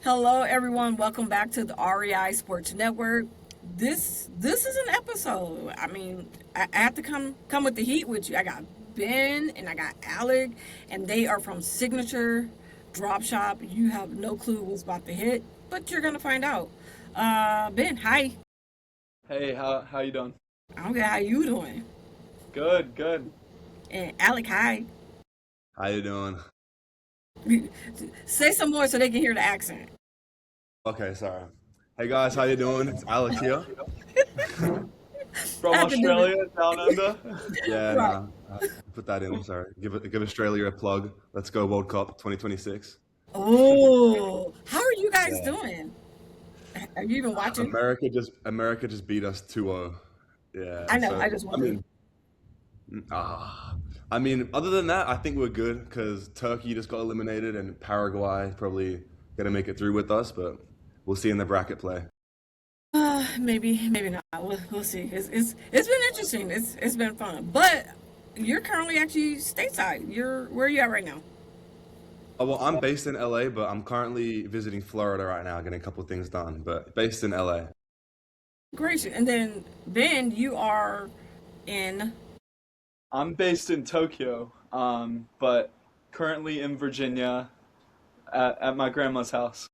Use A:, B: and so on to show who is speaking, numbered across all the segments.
A: Hello, everyone. Welcome back to the REI Sports Network. This is an episode. I mean, I have to come with the heat with you. I got Ben and I got Alek, and they are from Signature Drop Shop. You have no clue what's about to hit, but you're gonna find out. Ben, hi.
B: Hey, how you doing?
A: I don't care how you doing.
B: Good, good.
A: And Alek, hi.
C: How you doing?
A: Say some more so they can hear the accent.
C: Okay, sorry. Hey guys, how you doing? It's Alek here.
B: From
A: I have to do
B: Australia, down under.
C: Yeah,
A: Right.
C: put that in. Sorry. Give Australia a plug. Let's go World Cup 2026.
A: Oh, how are you guys
C: Yeah.
A: doing? Are you even watching?
C: America just beat us 2-0.
A: I
C: Yeah.
A: know. I
C: So
A: just
C: I
A: wondered.
C: mean, I mean, other than that, I think we're good because Turkey just got eliminated and Paraguay probably gonna make it through with us, but we'll see in the bracket play.
A: Maybe not. We'll see. It's been interesting. It's been fun. But you're currently actually stateside. You're where are you at right now?
C: Oh, well, I'm based in LA, but I'm currently visiting Florida right now, getting a couple of things done, but based in LA.
A: Great. And then Ben, you are in.
B: I'm based in Tokyo, but currently in Virginia at my grandma's house.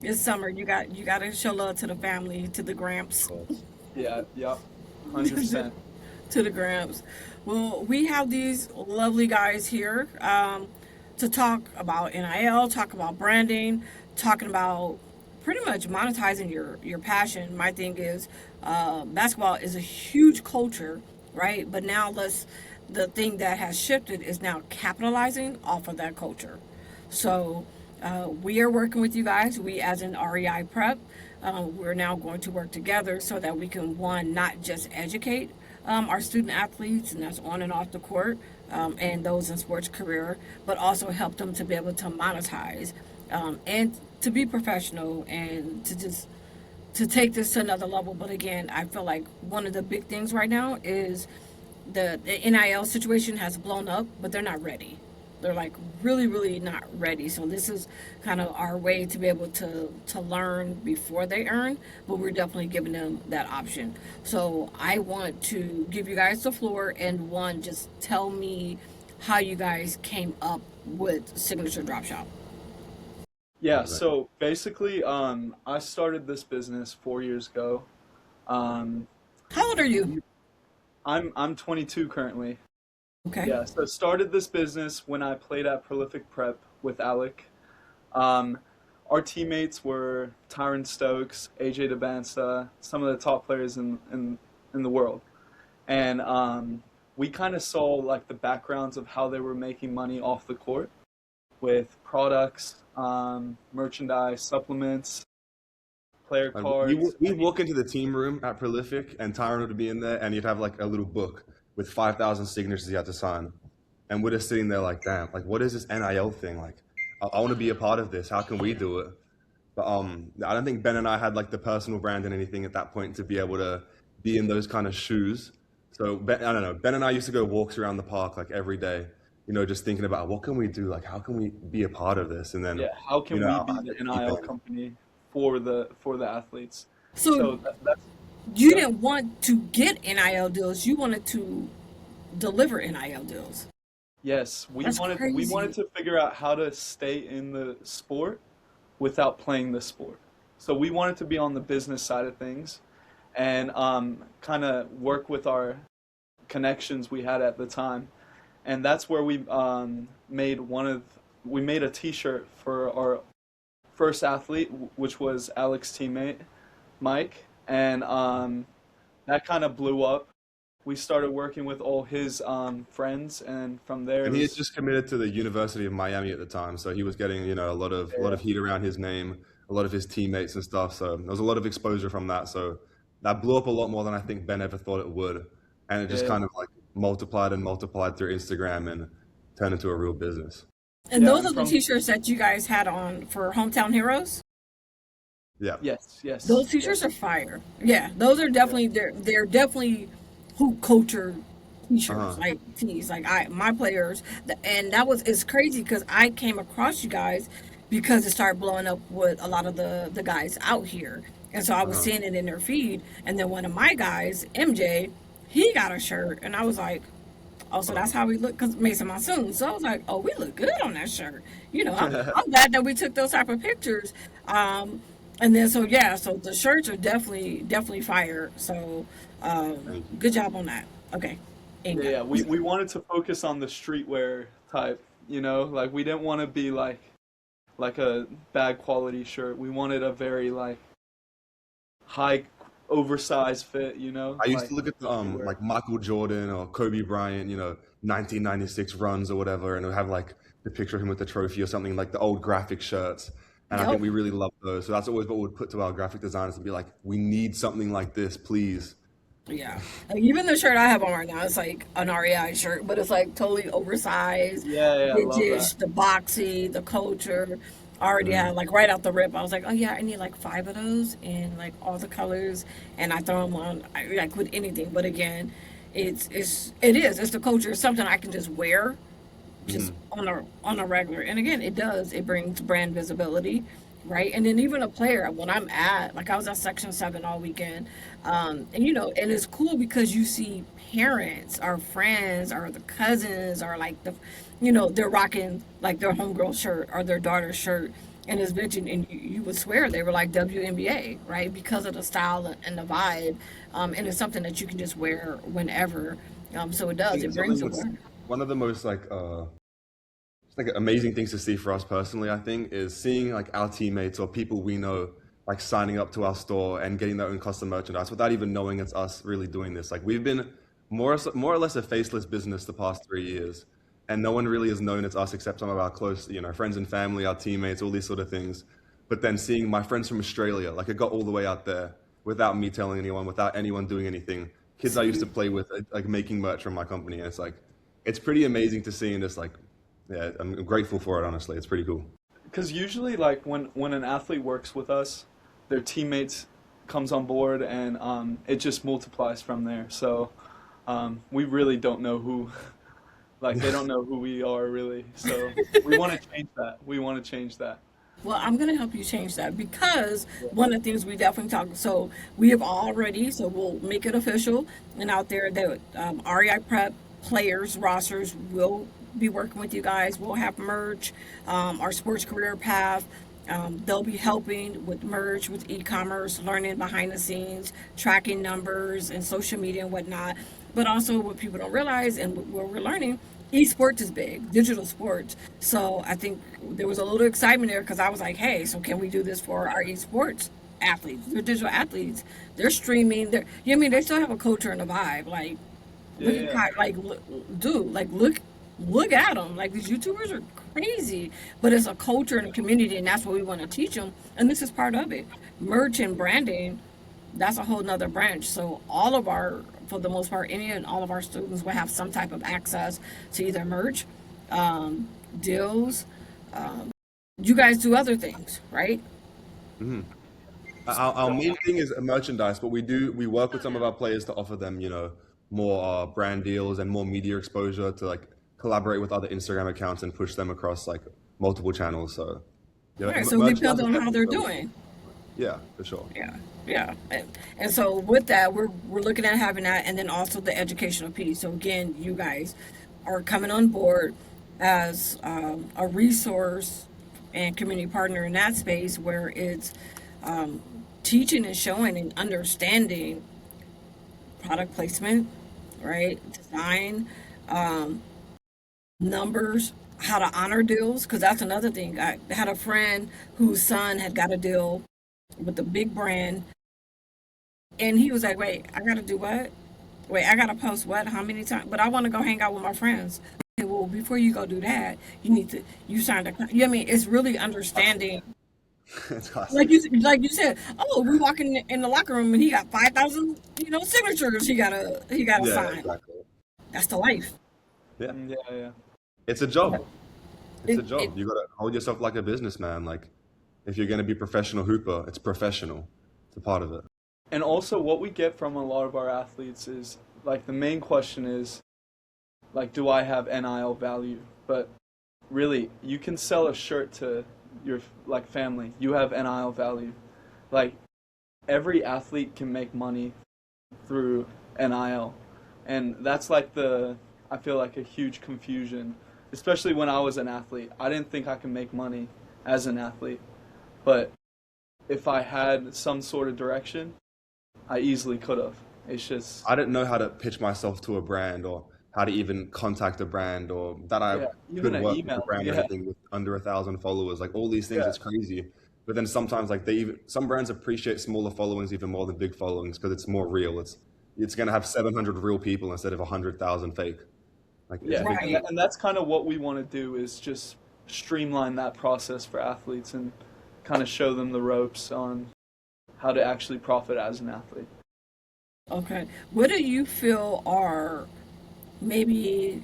A: It's summer. You got to show love to the family, to the Gramps,
B: Yeah, yep, 100%.
A: to the Gramps. Well, we have these lovely guys here to talk about NIL, talk about branding, talking about pretty much monetizing your passion. My thing is basketball is a huge culture, right? But now the thing that has shifted is now capitalizing off of that culture. So we are working with you guys. We, as in REI Prep, we're now going to work together so that we can, one, not just educate our student athletes, and that's on and off the court, and those in sports career, but also help them to be able to monetize and to be professional and to take this to another level. But again, I feel like one of the big things right now is the NIL situation has blown up, but they're not ready. They're like really, really not ready. So this is kind of our way to be able to learn before they earn, but we're definitely giving them that option. So I want to give you guys the floor and one, just tell me how you guys came up with Signature Drop Shop.
B: Yeah,
C: Right.
B: so basically, I started this business 4 years ago. Um,
A: How old are you?
B: I'm 22 currently.
A: Okay.
B: Yeah, so started this business when I played at Prolific Prep with Alek. Um, our teammates were Tyron Stokes, AJ DeBansta, some of the top players in the world. And we kind of saw like the backgrounds of how they were making money off the court with products, merchandise, supplements, player
C: Like we
B: cards.
C: we walk into the team room at Prolific, and Tyron would be in there, and you'd have like a little book with 5,000 signatures you had to sign, and we're just sitting there like, damn, like what is this NIL thing? Like, I want to be a part of this. How can we do it? But I don't think Ben and I had like the personal brand and anything at that point to be able to be in those kind of shoes. So Ben, I don't know. Ben and I used to go walks around the park like every day, just thinking about what can we do? Like, how can we be a part of this? And then,
B: Yeah, how can we
C: I
B: be the
C: get to see
B: NIL
C: Ben.
B: company for the athletes?
A: So
B: So that's
A: you
B: yeah.
A: didn't want to get NIL deals, you wanted to deliver NIL deals.
B: Yes,
A: That's
B: we wanted
A: crazy.
B: to figure out how to stay in the sport without playing the sport. So we wanted to be on the business side of things and kind of work with our connections we had at the time. And that's where we made a T-shirt for our first athlete, which was Alex's teammate, Mike, and that kind of blew up. We started working with all his friends, and from there it
C: And he had
B: was
C: just committed to the University of Miami at the time, so he was getting, a lot of heat around his name, a lot of his teammates and stuff. So there was a lot of exposure from that. So that blew up a lot more than I think Ben ever thought it would, and it just
B: yeah,
C: kind of like multiplied and multiplied through Instagram and turned into a real business.
A: And
B: yeah,
A: those
B: and
A: are the
B: from
A: t-shirts that you guys had on for Hometown Heroes.
C: Yeah.
B: yes, yes,
A: Those
B: yes,
A: t-shirts are fire. Yeah, those are
B: yeah,
A: definitely they're definitely hoop culture t-shirts,
C: Uh-huh.
A: like tees, like I my players, and that was it's crazy because I came across you guys because it started blowing up with a lot of the guys out here. And so I was
C: Uh-huh.
A: seeing it in their feed. And then one of my guys, MJ, he got a shirt. And I was like, oh, so that's how we look, because Mason Monsoon. So I was like, oh, we look good on that shirt. I'm glad that we took those type of pictures. And then, so yeah, so the shirts are definitely fire. So
C: Thank you.
A: good job on that. Okay.
B: Yeah,
A: Inga.
B: yeah. We wanted to focus on the streetwear type, like we didn't want to be like a bad quality shirt. We wanted a very like high oversized fit,
C: I used
B: like
C: to look at the,
B: streetwear.
C: like Michael Jordan or Kobe Bryant, 1996 runs or whatever, and it would have like the picture of him with the trophy or something, like the old graphic shirts. And I think
A: Yep.
C: we really love those. So that's always what we would put to our graphic designers and be like, we need something like this, please.
A: Yeah. Like, even the shirt I have on right now, it's like an REI shirt, but it's like totally oversized,
B: Yeah, yeah, I love that.
A: vintage, the boxy, the culture. I already
C: Mm-hmm.
A: had like right out the rip. I was like, oh yeah, I need like 5 of those in like all the colors, and I throw them on like with anything. But again, it's the culture. It's something I can just wear just
C: Mm-hmm.
A: on a regular. And again, it brings brand visibility, right? And then even a player, when I'm at, like I was at Section 7 all weekend, and and it's cool because you see parents, our friends, or the cousins, or like they're rocking like their homegirl shirt or their daughter's shirt. And it's mentioned, and you would swear they were like WNBA, right? Because of the style and the vibe. And it's something that you can just wear whenever. So it
C: I
A: does.
C: think
A: It brings
C: something that's
A: awareness.
C: one of the most like amazing things to see for us personally, I think, is seeing like our teammates or people we know like signing up to our store and getting their own custom merchandise without even knowing it's us really doing this. Like we've been more or less a faceless business the past 3 years, and no one really has known it's us except some of our close, friends and family, our teammates, all these sort of things. But then seeing my friends from Australia, like it got all the way out there without me telling anyone, without anyone doing anything. Kids I used to play with, like making merch from my company, and it's like it's pretty amazing to see, and just like yeah, I'm grateful for it, honestly. It's pretty cool.
B: Because usually, like when an athlete works with us, their teammates comes on board, and it just multiplies from there. So we really don't know who, like they don't know who we are really. So we want to change that. We want to change that.
A: Well, I'm going to help you change that because one of the things we definitely talk. So we have already. So we'll make it official and out there that REI Prep players rosters will be working with you guys. We'll have merch, our sports career path. They'll be helping with merch, with e-commerce, learning behind the scenes, tracking numbers and social media and whatnot. But also what people don't realize and what we're learning, esports is big, digital sports. So I think there was a little excitement there because I was like, hey, so can we do this for our esports athletes? They're digital athletes. They're streaming. They still have a culture and a vibe. Like,
B: Yeah,
A: look at
B: yeah.
A: dude, like look at them. Like these YouTubers are crazy, but it's a culture and a community, and that's what we want to teach them. And this is part of it. Merch and branding, that's a whole nother branch. So all of for the most part, any and all of our students will have some type of access to either merch, deals. You guys do other things, right?
C: Hmm. Our main thing is merchandise, but we work with some of our players to offer them, more brand deals and more media exposure to like collaborate with other Instagram accounts and push them across like multiple channels. So,
A: All right. So it
C: merchandise
A: depends
C: is
A: on how
C: definitely
A: they're
C: where we,
A: doing.
C: yeah, for sure.
A: Yeah, yeah, and so with that, we're looking at having that, and then also the educational piece. So again, you guys are coming on board as a resource and community partner in that space where it's teaching and showing and understanding product placement, right? Design, numbers, how to honor deals, because that's another thing. I had a friend whose son had got a deal with a big brand. And he was like, wait, I gotta do what? Wait, I gotta post what? How many times? But I wanna go hang out with my friends. Okay, well, before you go do that, you signed you know what I mean? It's really understanding.
C: It's classic.
A: Like you said, oh, we walk in the locker room and he got 5,000, signatures he gotta
C: Yeah,
A: sign.
C: exactly.
A: That's the life.
C: Yeah,
B: Yeah, yeah.
C: it's a job. It's a
A: It,
C: job. You gotta hold yourself like a businessman. Like, if you're gonna be professional hooper, it's professional. It's a part of it.
B: And also, what we get from a lot of our athletes is like the main question is like, do I have NIL value? But really, you can sell a shirt to your like family. You have NIL value. Like every athlete can make money through NIL. And that's like I feel like a huge confusion, especially when I was an athlete. I didn't think I could make money as an athlete, but if I had some sort of direction, I easily could have. It's just,
C: I didn't know how to pitch myself to a brand or how to even contact a brand or that I
B: yeah, even
C: could
B: an
C: work with a
B: email.
C: brand or
B: Yeah,
C: anything with under 1,000 followers. Like all these things,
B: yeah,
C: it's crazy. But then sometimes like some brands appreciate smaller followings even more than big followings because it's more real. It's gonna have 700 real people instead of 100,000 fake. Like it's
B: yeah.
C: big.
A: Right.
B: And that's kind of what we want to do is just streamline that process for athletes and kind of show them the ropes on how to actually profit as an athlete.
A: Okay. What do you feel are maybe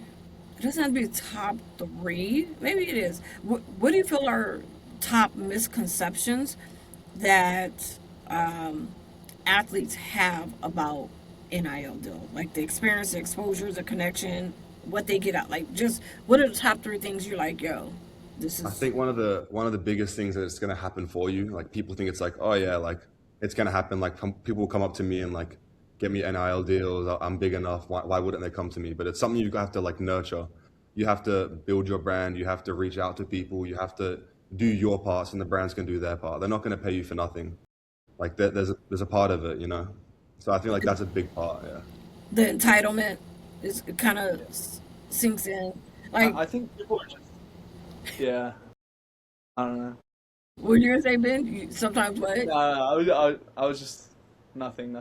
A: it doesn't have to be top three. Maybe it is. What do you feel are top misconceptions that athletes have about NIL deal? Like the experience, the exposure, the connection, what they get out. Like just what are the top three things you're like, yo, this
C: I
A: is
C: think one of the biggest things that it's gonna happen for you, like people think it's like, oh yeah, like it's gonna happen. Like people will come up to me and like get me NIL deals. I'm big enough. Why wouldn't they come to me? But it's something you have to like nurture. You have to build your brand. You have to reach out to people. You have to do your parts, and the brands can do their part. They're not gonna pay you for nothing. Like there's a part of it, you know. So I feel like that's a big part. Yeah.
A: the entitlement is kind of sinks in. Like
B: I think people are just, yeah, I don't know.
A: what you're gonna say, Ben? Sometimes what?
B: I was just nothing.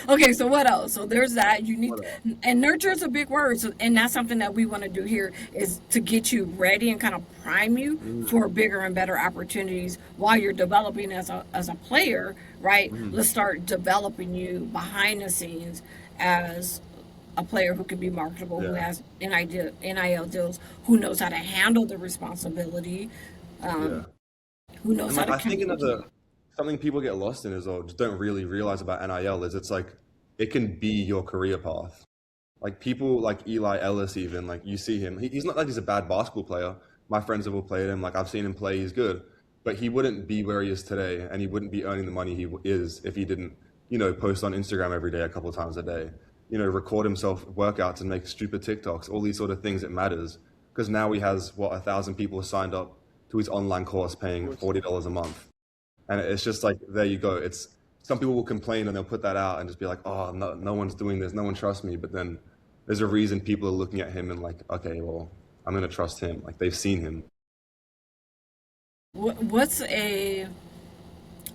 A: Okay, so what else? So there's that. You need,
C: What else?
A: and nurture is a big word. So, and that's something that we want to do here is to get you ready and kind of prime you for bigger and better opportunities while you're developing as a player, right? Let's start developing you behind the scenes as a player who can be marketable, who
C: Yeah.
A: has NIL deals, who knows how to handle the responsibility,
C: Yeah.
A: who knows
C: And
A: how
C: like
A: to
C: I think
A: communicate.
C: something people get lost in is or just don't really realize about NIL is it's like it can be your career path. Like people like Eli Ellis, even like you see him, he's not like he's a bad basketball player. My friends have all played him. Like I've seen him play, he's good, but he wouldn't be where he is today, and he wouldn't be earning the money he is if he didn't, post on Instagram every day, a couple of times a day, record himself workouts and make stupid TikToks, all these sort of things. It matters because now he has what 1,000 people signed up to his online course, paying $40 a month, and it's just like there you go. It's some people will complain and they'll put that out and just be like, oh, no, no one's doing this, no one trusts me, but then there's a reason people are looking at him and like, okay, well, I'm gonna trust him. Like they've seen him.
A: What's a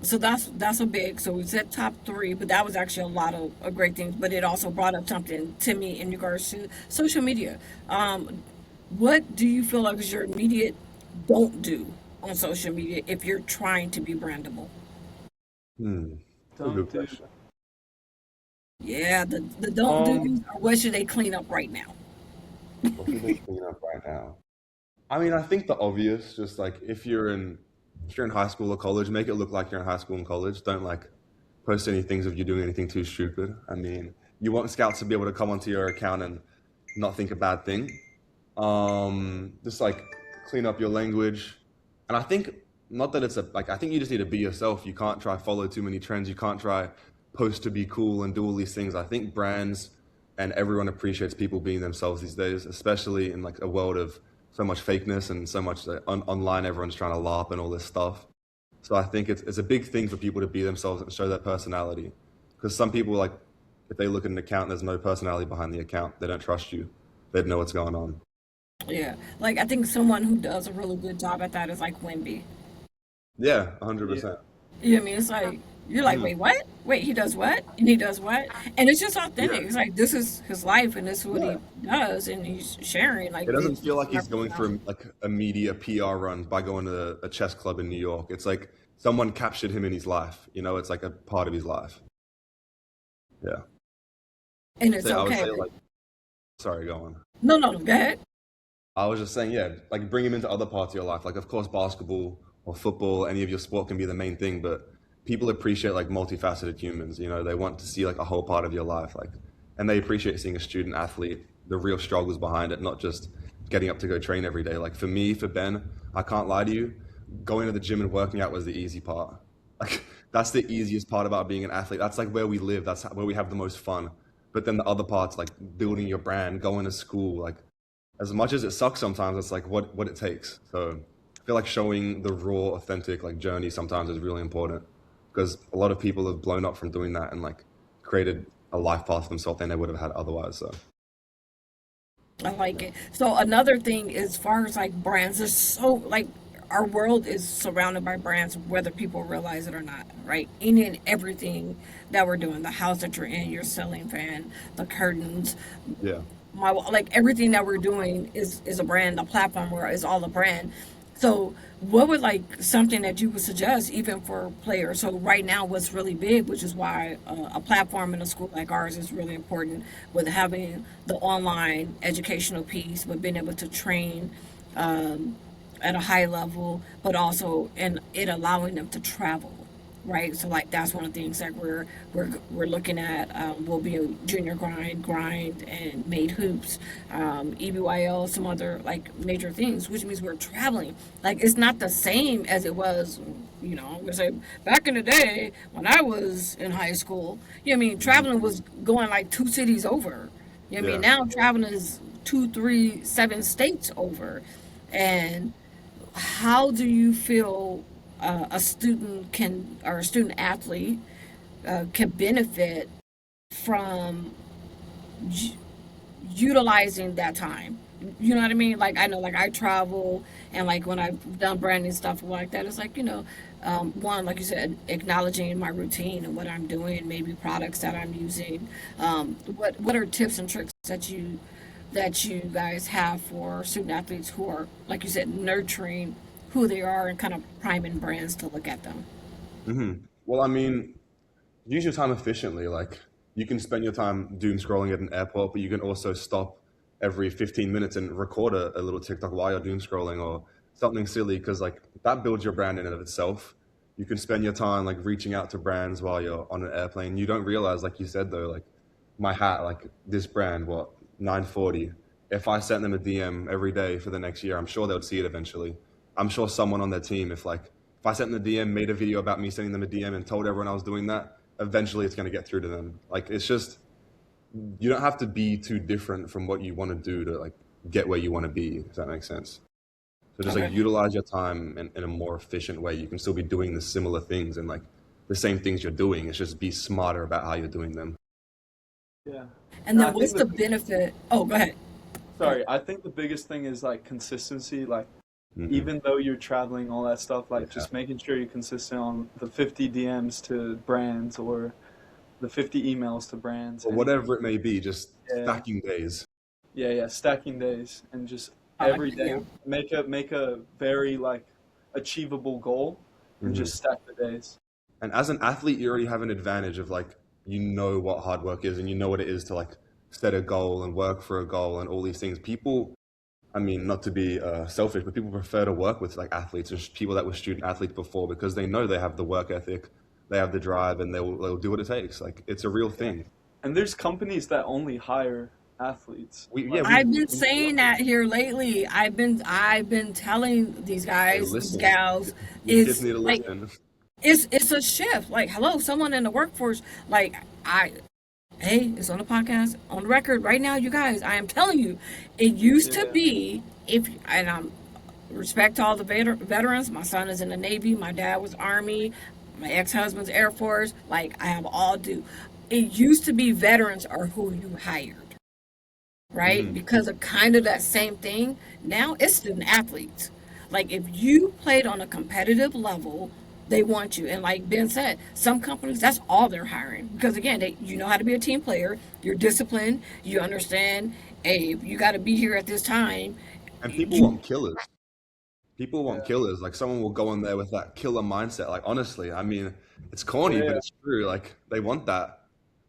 A: so that's a big. So we said top three, but that was actually a lot of great things. But it also brought up something to me in regards to social media. What do you feel like is your immediate don't do on social media if you're trying to be brandable?
C: Hmm. That's a good
B: Don't do.
C: question.
A: Yeah, the don't
B: Um,
A: do or what should they clean up right now?
C: What should they clean up right now? I mean, I think the obvious, just like if you're in high school or college, make it look like you're in high school and college. Don't like post any things of you doing anything too stupid. I mean, you want scouts to be able to come onto your account and not think a bad thing. Just like clean up your language. And I think not that it's a like I think you just need to be yourself. You can't try follow too many trends. You can't try post to be cool and do all these things. I think brands and everyone appreciates people being themselves these days, especially in like a world of so much fakeness and so much online. Everyone's trying to LARP and all this stuff. So I think it's a big thing for people to be themselves and show their personality. Because some people like if they look at an account, there's no personality behind the account. They don't trust you. They'd know what's going on.
A: Yeah, like I think someone who does a really good job at that is like Wimby.
C: Yeah,
B: yeah,
C: 100%.
A: You know what I mean? It's like you're like, wait, what? Wait, he does what? And he does what? And it's just authentic.
C: Yeah.
A: It's like this is his life and this is what
C: Yeah.
A: he does and he's sharing like
C: It doesn't
A: this
C: feel like he's
A: is
C: going for like a media PR run by going to a chess club in New York. It's like someone captured him in his life. It's like a part of his life. Yeah.
A: and it's
C: So I would
A: okay.
C: say like, sorry, go on.
A: No, go ahead.
C: I was just saying, yeah, like bring him into other parts of your life. Like, of course, basketball or football, any of your sport can be the main thing, but people appreciate like multifaceted humans. They want to see like a whole part of your life, like, and they appreciate seeing a student athlete, the real struggles behind it, not just getting up to go train every day. Like for me, for Ben, I can't lie to you, going to the gym and working out was the easy part. Like that's the easiest part about being an athlete. That's like where we live. That's where we have the most fun. But then the other parts, like building your brand, going to school, like as much as it sucks sometimes, it's like what it takes. So I feel like showing the raw, authentic like journey sometimes is really important because a lot of people have blown up from doing that and like created a life path for themselves they never would have had otherwise. So
A: I like it. So another thing, as far as like brands, there's so like our world is surrounded by brands, whether people realize it or not, right? Any and everything that we're doing, the house that you're in, your ceiling fan, the curtains,
C: yeah.
A: my like everything that we're doing is a brand. The platform where is all a brand. So what would like something that you would suggest even for players? So right now what's really big, which is why a platform in a school like ours is really important, with having the online educational piece, but being able to train at a high level, but also in it allowing them to travel, right? So like that's one of the things that we're looking at. Will be a junior grind, and made hoops, EBYL, some other like major things, which means we're traveling. Like it's not the same as it was. I'm gonna say back in the day when I was in high school. You know what I mean? Traveling was going like 2 cities over. You know what I mean?
C: Yeah.
A: Now traveling is 2, 3, 7 states over, and how do you feel a student can or a student athlete can benefit from u- utilizing that time? You know what I mean? Like I know, like I travel, and like when I've done branding stuff like that, it's like one, like you said, acknowledging my routine and what I'm doing, maybe products that I'm using. What are tips and tricks that you guys have for student athletes who are, like you said, nurturing who they are and kind of priming brands to look at them?
C: Well, I mean, use your time efficiently. Like you can spend your time doom scrolling at an airport, but you can also stop every 15 minutes and record a little TikTok while you're doom scrolling or something silly because like that builds your brand in and of itself. You can spend your time like reaching out to brands while you're on an airplane. You don't realize, like you said though, like my hat, like this brand, what 940. If I sent them a DM every day for the next year, I'm sure they would see it eventually. I'm sure someone on their team, if I sent them a DM, made a video about me sending them a DM, and told everyone I was doing that, eventually it's going to get through to them. Like it's just you don't have to be too different from what you want to do to like get where you want to be. If that makes sense. So just like
A: Okay.
C: utilize your time in a more efficient way. You can still be doing the similar things and like the same things you're doing. It's just be smarter about how you're doing them.
B: Yeah.
A: And
B: And
A: then what's the benefit? Oh, go ahead. Go ahead.
B: I think the biggest thing is like consistency. Like
C: Hmm.
B: even though you're traveling, all that stuff, like
C: Yeah.
B: just making sure you're consistent on the 50 DMs to brands or the 50 emails to brands,
C: Or
B: anything.
C: whatever it may be, just
B: Yeah,
C: stacking days.
B: yeah, stacking days and just
A: I like
B: every
A: it. Yeah.
B: day make a very like achievable goal and
C: Hmm.
B: just stack the days.
C: And as an athlete, you already have an advantage of like you know what hard work is and you know what it is to like set a goal and work for a goal and all these things. People, I mean, not to be selfish, but people prefer to work with like athletes and people that were student athletes before because they know they have the work ethic, they have the drive, and they'll do what it takes. Like it's a real
B: Yeah.
C: thing.
B: And there's companies that only hire athletes.
C: We yeah
B: Like
C: we
A: I've been
C: we need
A: saying
C: workers.
A: that here lately. I've been telling these
C: Hey,
A: guys, these
C: listen,
A: gals,
C: you kids
A: is
C: need to
A: like
C: listen.
A: it's a shift. Like, hello, someone in the workforce. Like, I hey, it's on the podcast, on the record right now, you guys. I am telling you, it used to
B: yeah,
A: be if and I'm respect to all the veterans. My son is in the Navy. My dad was Army. My ex-husband's Air Force. Like, I have all due. It used to be veterans are who you hired, right?
C: Hmm.
A: Because of kind of that same thing. Now it's student athletes. Like if you played on a competitive level, they want you. And like Ben said, some companies that's all they're hiring because again, you know how to be a team player. You're disciplined. You understand. Hey, you got to be here at this time.
C: And people
A: You
C: want killers. People want
B: yeah,
C: killers. Like someone will go in there with that killer mindset. Like honestly, I mean, it's corny, but
B: yeah,
C: it's true. Like they want that.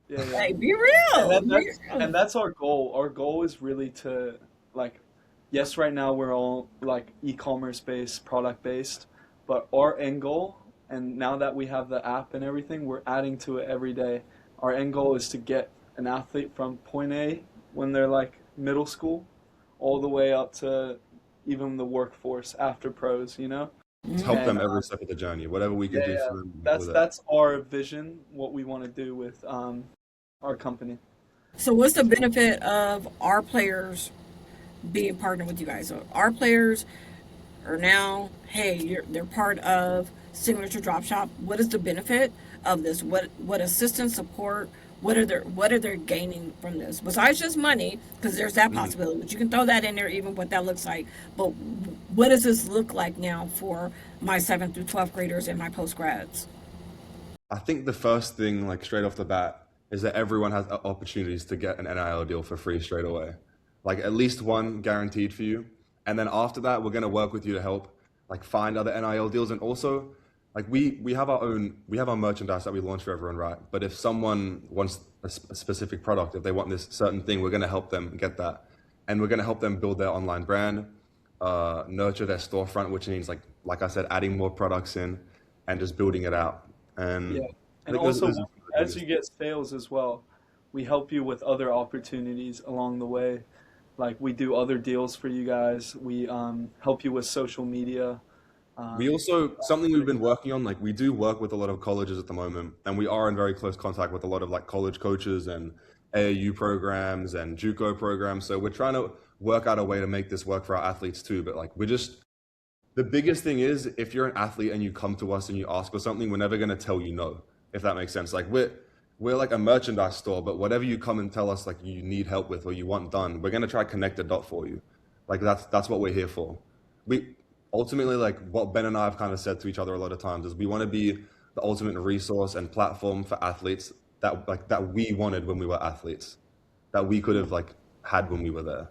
B: yeah.
A: like be
B: And
A: real. Be real.
B: that's our goal. Our goal is really to like yes, right now we're all like e-commerce based, product based, but our end goal and now that we have the app and everything, we're adding to it every day. Our end goal is to get an athlete from point A when they're like middle school all the way up to even the workforce after pros, you know?
C: To help
B: And
C: them every step of the journey. Whatever we can
B: yeah,
C: do
B: yeah,
C: for them, we're
B: that's
C: there.
B: that's our vision, what we want to do with our company.
A: So what's the benefit of our players being partnered with you guys? So our players are now, hey, they're part of Signature Drop Shop. What is the benefit of this? What assistance, support? What are they gaining from this besides just money? Because there's that possibility, but you can throw that in there, even what that looks like. But what does this look like now for my 7th through 12th graders and my post grads?
C: I think the first thing, like straight off the bat, is that everyone has opportunities to get an NIL deal for free straight away. Like at least one guaranteed for you. And then after that, we're going to work with you to help like find other NIL deals. And also, like we have our merchandise that we launch for everyone, right? But if someone wants a specific product, if they want this certain thing, we're going to help them get that. And we're going to help them build their online brand, nurture their storefront, which means like I said, adding more products in and just building it out. And
B: Yeah.
C: I
B: And
C: think
B: also,
C: those are the
B: as
C: biggest.
B: you get sales as well, we help you with other opportunities along the way. Like we do other deals for you guys. We help you with social media.
C: We
B: Um,
C: also, something we've been working on, like we do work with a lot of colleges at the moment, and we are in very close contact with a lot of like college coaches and AAU programs and JUCO programs. So we're trying to work out a way to make this work for our athletes too. But like we're just, the biggest thing is if you're an athlete and you come to us and you ask for something, we're never going to tell you no, if that makes sense. Like we're like a merchandise store, but whatever you come and tell us like you need help with or you want done, we're going to try to connect the dot for you. Like that's what we're here for. We ultimately, like what Ben and I have kind of said to each other a lot of times, is we want to be the ultimate resource and platform for athletes that we wanted when we were athletes, that we could have like had when we were there.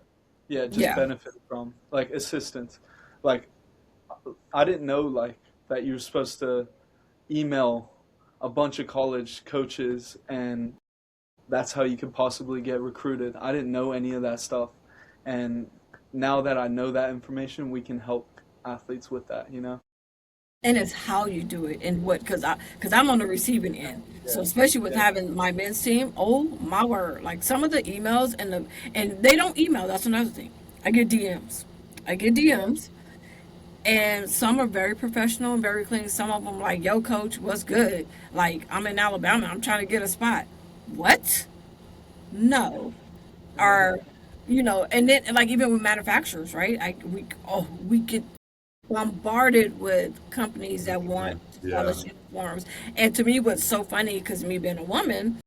B: yeah, just
A: Yeah.
B: benefit from like assistance. Like I didn't know like that you were supposed to email a bunch of college coaches and that's how you could possibly get recruited. I didn't know any of that stuff. And now that I know that information, we can help athletes with that, you know?
A: And it's how you do it and what, because I'm on the receiving end, so
B: Yeah.
A: especially with
B: Yeah.
A: having my men's team, oh my word, like some of the emails and they don't email, that's another thing. I get DMs, and some are very professional and very clean. Some of them like, yo coach, what's good? Like, I'm in Alabama, I'm trying to get a spot. What? No. Or, and then like even with manufacturers, right? We get bombarded with companies that want to sell
C: Yeah.
A: us uniforms. And to me, what's so funny, because me being a woman,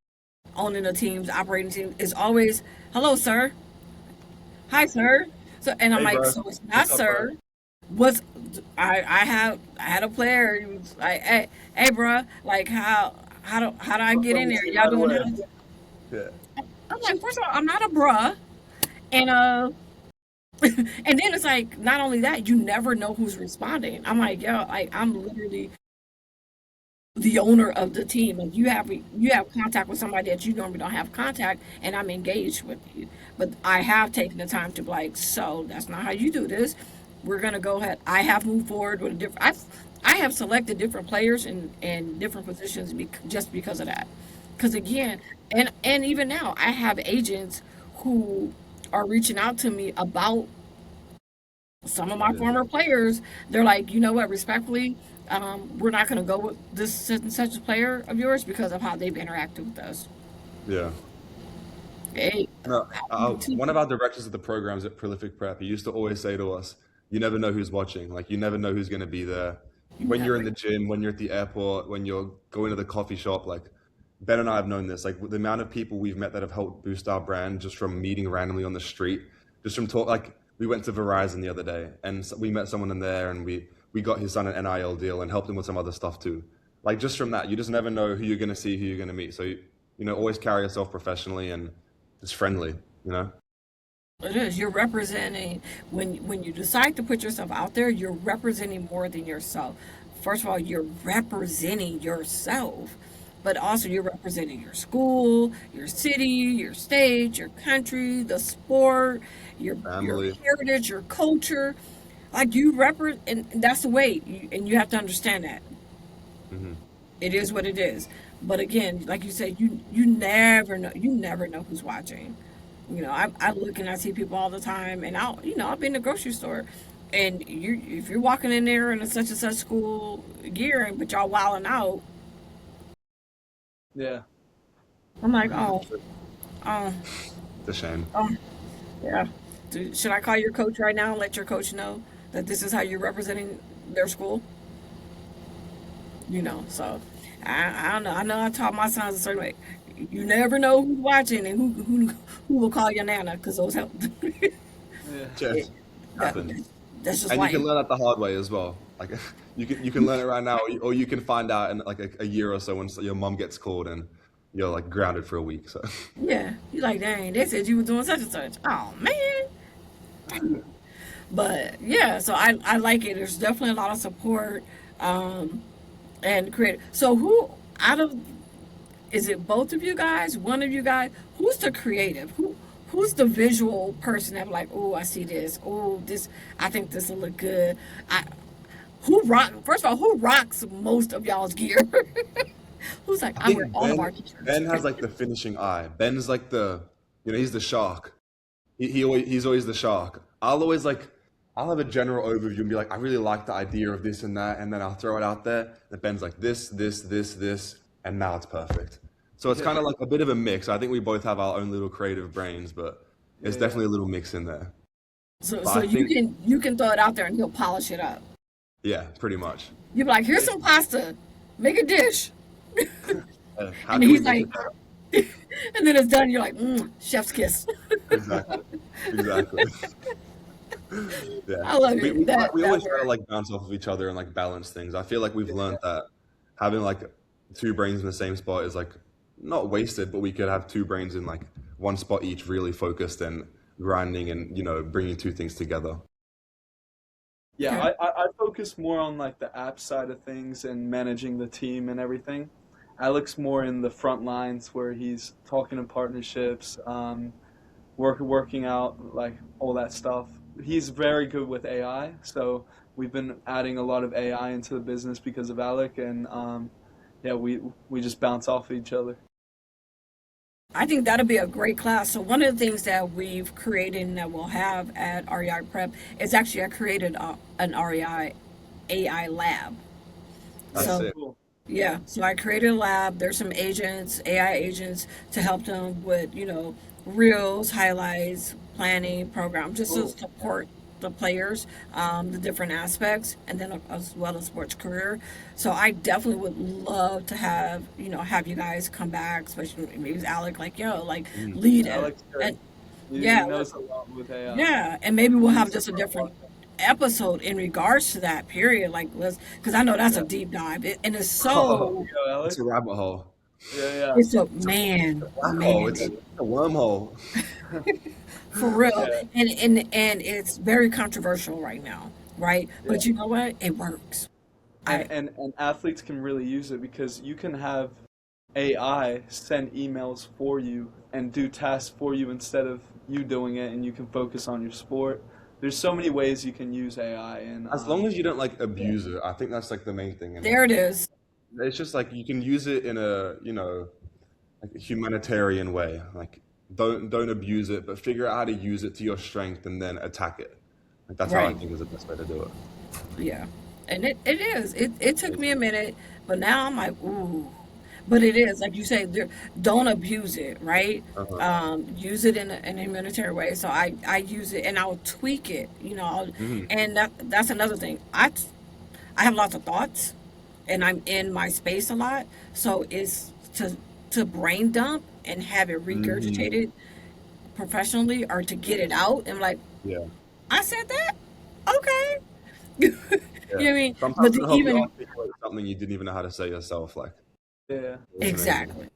A: owning a team's operating team, is always, hello, sir. Hi, sir. So, and I'm
C: Hey,
A: like,
C: bro.
A: so it's not
C: What's up, bro?
A: sir. What's I had a player. He was like, hey, bro, like how do I get in
B: From
A: there? Y'all
B: right
A: doing
B: away.
A: this?
C: Yeah.
A: I'm like, first of all, I'm not a bruh, and and then it's like, not only that, you never know who's responding. I'm like, yo, like I'm literally the owner of the team, and you have contact with somebody that you normally don't have contact, and I'm engaged with you. But I have taken the time to be like, so that's not how you do this. We're gonna go ahead. I have moved forward with a different. I have selected different players in different positions just because of that. Because again, and even now, I have agents who are reaching out to me about some of my
C: Yeah.
A: former players. They're like, you know what, respectfully, we're not going to go with this such and such a player of yours because of how they've interacted with us.
C: Yeah.
A: Hey,
C: No,
A: you too.
C: one of our directors of the programs at Prolific Prep, he used to always say to us, "You never know who's watching. Like you never know who's going to be there.
A: You
C: When you're
A: never.
C: in the gym, when you're at the airport, when you're going to the coffee shop. Like Ben and I have known this. Like the amount of people we've met that have helped boost our brand just from meeting randomly on the street, just from talk. Like we went to Verizon the other day, and we met someone in there, and we got his son an NIL deal and helped him with some other stuff too. Like just from that, you just never know who you're going to see, who you're going to meet. So always carry yourself professionally and just friendly. You know.
A: It is. You're representing when you decide to put yourself out there. You're representing more than yourself. First of all, you're representing yourself, but also you're representing your school, your city, your state, your country, the sport, your
C: Family.
A: heritage, your culture. Like you represent, and that's the way. And you have to understand that
C: Hmm.
A: it is what it is. But again, like you said, you never know. You never know who's watching. I look and I see people all the time, and I'll be in the grocery store, and if you're walking in there in a such and such school gear, but y'all wilding out,
B: Yeah.
A: I'm like, oh,
C: It's a shame.
A: oh, yeah. Should I call your coach right now and let your coach know that this is how you're representing their school? So I don't know. I know I taught my sons a certain way. You never know who's watching and who will call your nana because those help.
B: Yeah.
C: Just
A: that,
C: happens.
A: that's just
C: And you
A: life.
C: can learn that the hard way as well. Like you can learn it right now, or you can find out in like a year or so when your mom gets called and you're like grounded for a week. So
A: Yeah, you like, dang, they said you were doing such and such. Oh man. But yeah, so I like it. There's definitely a lot of support, and creative. So who out of is it both of you guys, one of you guys? Who's the creative? Who's the visual person that like, oh, I see this. Oh, this. I think this will look good. I who rock? First of all, who rocks most of y'all's gear? Who's like,
C: I
A: I wear
C: think
A: all of
C: Ben
A: our t-shirts.
C: Ben has like the finishing eye. Ben's like he's the shark. He's always the shark. I'll have a general overview and be like, I really like the idea of this and that, and then I'll throw it out there. And Ben's like this, and now it's perfect. So it's kind of like a bit of a mix. I think we both have our own little creative brains, but there's
B: Yeah.
C: definitely a little mix in there.
A: So
C: But I think,
A: you can throw it out there and he'll polish it up.
C: yeah, pretty much.
A: You be like, here's some pasta, make a dish,
C: How
A: and
C: can we
A: he's
C: make
A: like,
C: it
A: and then it's done. You're like, chef's kiss.
C: exactly, exactly. Yeah,
A: I love
C: we,
A: it.
C: we,
A: That
C: we
A: that
C: always try to
A: word.
C: like bounce off of each other and like balance things. I feel like we've learned that having like two brains in the same spot is like not wasted, but we could have two brains in like one spot each, really focused and grinding and bringing two things together.
B: Yeah,
A: Okay.
B: I focus more on like the app side of things and managing the team and everything. Alek's more in the front lines where he's talking to partnerships, working out like all that stuff. He's very good with AI, so we've been adding a lot of AI into the business because of Alek, and yeah, we just bounce off of each other.
A: I think that'll be a great class. So one of the things that we've created and that we'll have at REI Prep is actually I created an REI AI lab.
C: That's
A: So
B: Oh,
C: it.
B: cool.
A: yeah, so I created a lab. There's some agents, AI agents, to help them with, reels, highlights, planning, program, just to
B: Cool.
A: support the players, the different aspects, and then as well as sports career. So I definitely would love to have you guys come back, especially maybe it's Alec, like, like
C: Mm.
A: lead
B: Yeah,
A: it.
B: Alek's good.
A: And
B: He
A: yeah,
B: knows a lot with AI.
A: yeah, and maybe we'll have
B: He's
A: just a different episode in regards to that period, like let's, because I know that's a
B: yeah.
A: deep dive, and it's
B: Oh,
A: so,
B: you know,
C: It's
B: Alek?
C: a rabbit hole.
B: Yeah,
A: it's a
C: It's a black hole.
A: man,
C: It's a wormhole.
A: for real,
B: yeah.
A: and it's very controversial right now, right?
B: Yeah.
A: But you know what? It works. I
B: And athletes can really use it because you can have AI send emails for you and do tasks for you instead of you doing it, and you can focus on your sport. There's so many ways you can use AI, and
C: As long as you don't like
B: yeah,
C: abuse it, I think that's like the main thing. And
A: There it is.
C: it's just like you can use it in a like a humanitarian way. Like don't abuse it, but figure out how to use it to your strength and then attack it. Like that's how I
A: Right.
C: think is the best way to do it.
A: Yeah, and it is. It took
C: It
A: me a
C: is.
A: minute, but now I'm like, ooh. But it is like you say, don't abuse it, right?
C: Uh-huh.
A: Use it in a humanitarian way. So I use it and I'll tweak it,
C: Hmm.
A: and that's another thing. I have lots of thoughts, and I'm in my space a lot. So it's to brain dump and have it
C: Hmm.
A: regurgitated professionally, or to get it out. And like,
C: Yeah.
A: I said that, okay. You know
C: Yeah.
A: what I mean? But
C: Sometimes
A: to
C: it'll help you
A: even
C: articulate something you didn't even know how to say yourself. Like
B: yeah,
C: it was amazing.
A: exactly.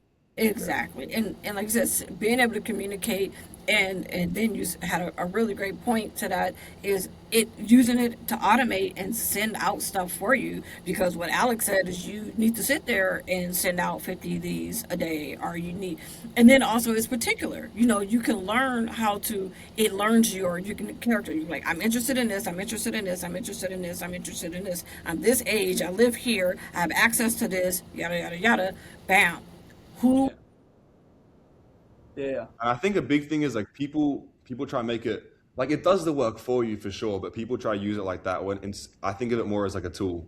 C: Yeah.
A: Exactly. And like I said, being able to communicate, and then you had a really great point to that, is it using it to automate and send out stuff for you, because what Alex said is you need to sit there and send out 50 of these a day, or you need, and then also it's particular, you can learn how to, it learns your, you can character, you like, I'm interested in this, I'm interested in this, I'm interested in this, I'm interested in this, I'm this age, I live here, I have access to this, yada yada yada, bam. Who
B: yeah, Yeah.
C: And I think a big thing is like people try to make it like it does the work for you for sure, but people try to use it like that when I think of it more as like a tool.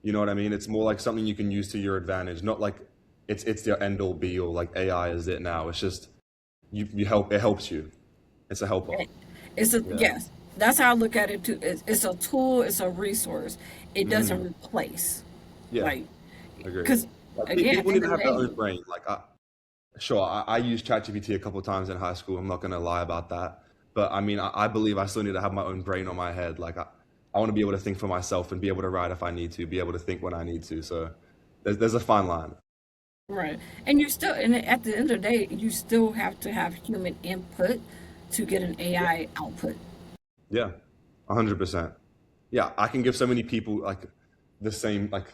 C: You know what I mean? It's more like something you can use to your advantage, not like it's the end all be all like AI is it now. It's just you help it helps you. It's a helper.
A: It's a
C: Yeah.
A: yes. That's how I look at it too. It's a tool. It's a resource. It doesn't
C: Hmm.
A: replace,
C: Yeah,
A: like,
C: agree.
A: because
C: Like
A: again, at
C: people
A: the
C: need
A: end
C: to
A: of the
C: have their
A: day,
C: own brain. Like sure, I used ChatGPT a couple of times in high school. I'm not gonna lie about that. But I mean, I believe I still need to have my own brain on my head. Like I want to be able to think for myself and be able to write if I need to, be able to think when I need to. So there's a fine line.
A: right? And you still, and at the end of the day, you still have to have human input to get an AI output.
C: Yeah, 100%. Yeah, I can give so many people like the same like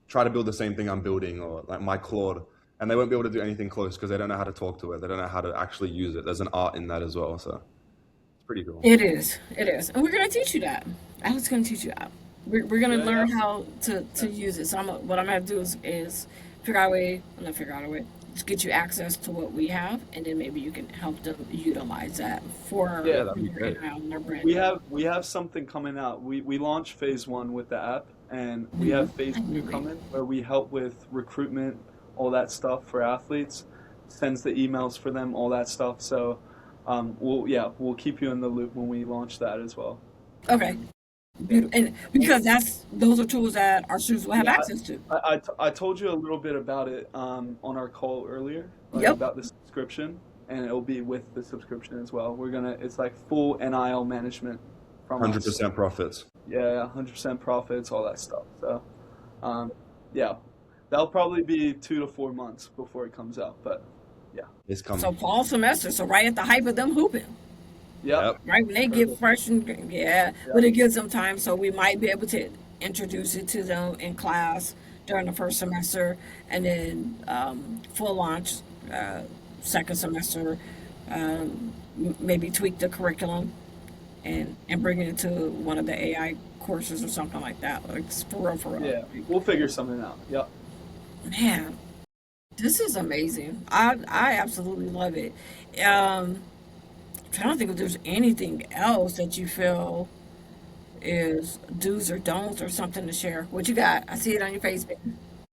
C: try to build the same thing I'm building or like my Claude, and they won't be able to do anything close because they don't know how to talk to it. They don't know how to actually use it. There's an art in that as well, so it's pretty cool.
A: It is, and we're gonna teach you that. Alex gonna teach you that. We're gonna
B: Yeah, yeah.
A: learn how to
B: Yeah.
A: use it. So what I'm gonna do is figure out a way, not figure out a way, just get you access to what we have, and then maybe you can help them utilize that
B: Yeah.
A: for
C: Yeah, that'd be
A: their
C: great.
A: in and their
B: We
A: branding.
B: have something coming out. We launched phase one with the app, and we
A: Mhm.
B: have phase
A: I
B: two
A: knew it.
B: coming where we help with recruitment, all that stuff for athletes, sends the emails for them, all that stuff. So, we'll keep you in the loop when we launch that as well.
A: Okay,
B: Yeah.
A: beautiful, and because those are tools that our students will have
B: Yeah,
A: access to.
B: I told you a little bit about it on our call earlier, like
A: Yep.
B: about the subscription, and it'll be with the subscription as well. It's like full NIL management from us.
C: 100% profits.
B: Yeah, 100% profits, all that stuff. So, um, yeah, that'll probably be 2 to 4 months before it comes out. But yeah,
C: It's
A: So
C: coming.
A: fall semester, so right at the height of them hooping.
B: yep,
C: Yep.
A: Right when they get
B: perfect.
A: fresh and yeah,
B: Yeah,
A: but it gives them time, so we might be able to introduce it to them in class during the first semester, and then full launch uh, second semester. Maybe tweak the curriculum and bring it to one of the AI courses or something like that. Like for real, for real.
B: yeah, we'll figure something out. Yep.
A: Man, this is amazing. I absolutely love it. Um, trying to think if there's anything else that you feel is do's or don'ts or something to share. What you got? I see it on your face, baby.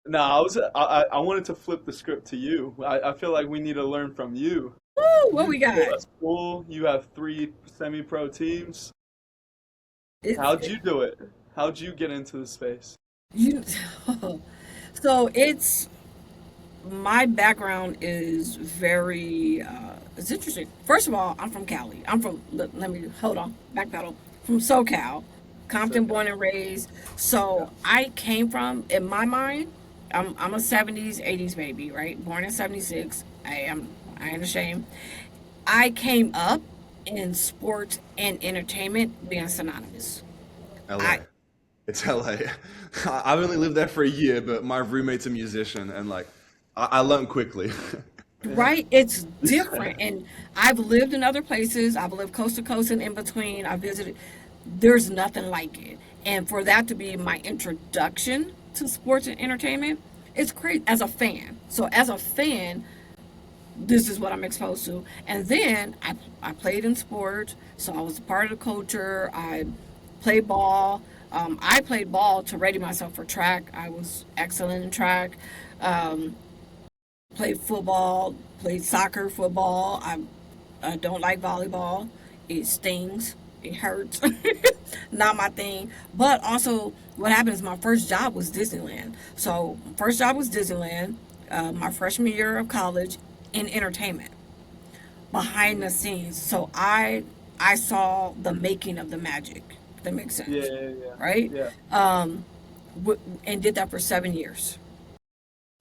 B: No, I wanted to flip the script to you. I feel like we need to learn from you.
A: Woo, what
B: You
A: we
B: still
A: got?
B: at school, you have three semi-pro teams.
A: It's
B: How'd you do it? How'd you get into the space?
A: you. So it's my background is very. It's interesting. First of all, I'm from Cali. I'm from. Let me hold on. Backpedal. From SoCal,
B: So,
A: Compton, born and raised.
B: yeah,
A: So I came from, in my mind, I'm a '70s, '80s baby, right? Born in '76. I ain't ashamed. I came up in sports and entertainment being synonymous. I
C: LA. It's LA. I've only lived there for a year, but my roommate's a musician, and like, I learned quickly.
B: yeah,
A: right, it's different, and I've lived in other places. I've lived coast to coast and in between. I visited. There's nothing like it, and for that to be my introduction to sports and entertainment, it's crazy as a fan. So as a fan, this is what I'm exposed to. And then I played in sports, so I was a part of the culture. I played ball. I played ball to ready myself for track. I was excellent in track. Um, Played football, played soccer, football. I don't like volleyball. It stings. It hurts. Not my thing. But also, what happened is my first job was Disneyland. So, first job was Disneyland. My freshman year of college in entertainment, behind the scenes. So I saw the making of the magic. If that makes
B: yeah,
A: sense,
B: yeah, yeah,
A: right?
B: yeah.
A: And did that for 7 years.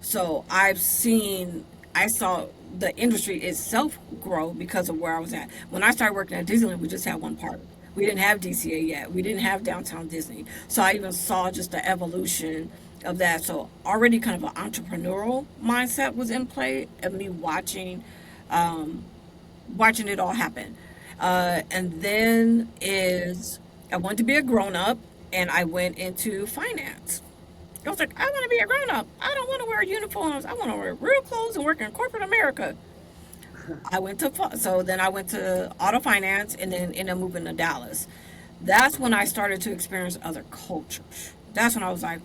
A: So I saw the industry itself grow because of where I was at. When I started working at Disneyland, we just had one park. We didn't have DCA yet. We didn't have downtown Disney. So I even saw just the evolution of that. So already kind of an entrepreneurial mindset was in play of me watching it all happen. And then is I wanted to be a grown up, and I went into finance. I was like, I want to be a grown up. I don't want to wear uniforms. I want to wear real clothes and work in corporate America. So then I went to auto finance and then ended up moving to Dallas. That's when I started to experience other cultures. That's when I was like,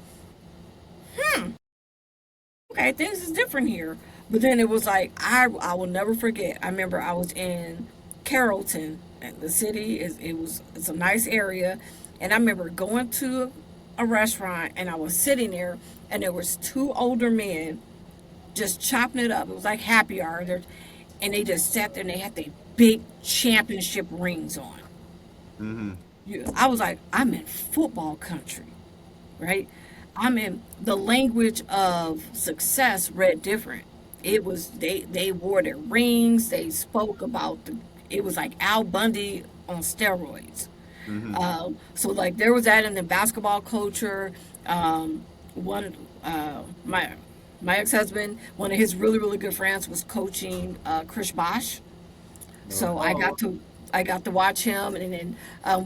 A: okay, things is different here. But then it was like I will never forget. I remember I was in Carrollton, and the city it's a nice area, and I remember going to a restaurant and I was sitting there, and there was two older men just chopping it up. It was like happy hour, and they just sat there and they had their big championship rings on.
C: Mm-hmm.
A: I was like, I'm in football country, right? I'm in the language of success read different. It was they wore their rings. They spoke about it was like Al Bundy on steroids.
C: Mm-hmm.
A: So like there was that in the basketball culture. One my ex husband, one of his really good friends was coaching Chris Bosh. So
B: Oh,
A: I got to watch him, and then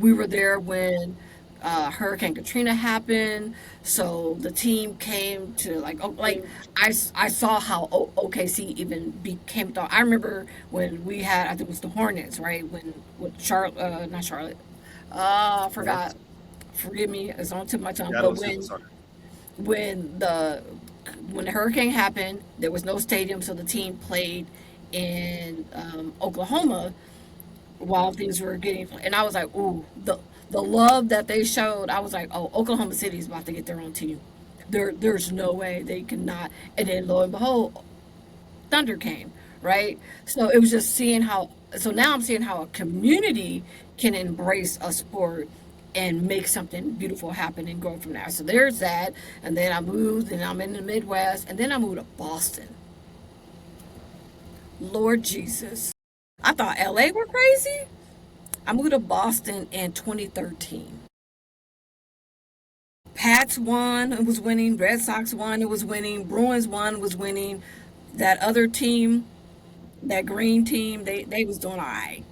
A: we were there when Hurricane Katrina happened. So the team came to I saw how OKC even became. I remember when we had, I think it was the Hornets, right? When Charlotte, not Charlotte, I forgot. Forgive me, it's on tip of my tongue.
C: Seattle
A: But
C: Superstar.
A: when the when the hurricane happened, there was no stadium, so the team played in Oklahoma while things were getting. And I was like, ooh, the love that they showed. I was like, oh, Oklahoma City is about to get their own team. There's no way they cannot. And then lo and behold, Thunder came, right? So it was just seeing how. So now I'm seeing how a community can embrace a sport and make something beautiful happen and grow from there. So there's that. And then I moved, and I'm in the Midwest, and then I moved to Boston. Lord Jesus, I thought LA were crazy. I moved to Boston in 2013. Pats won, it was winning. Red Sox won, it was winning. Bruins won, was winning. That other team, that green team, they was doing all right.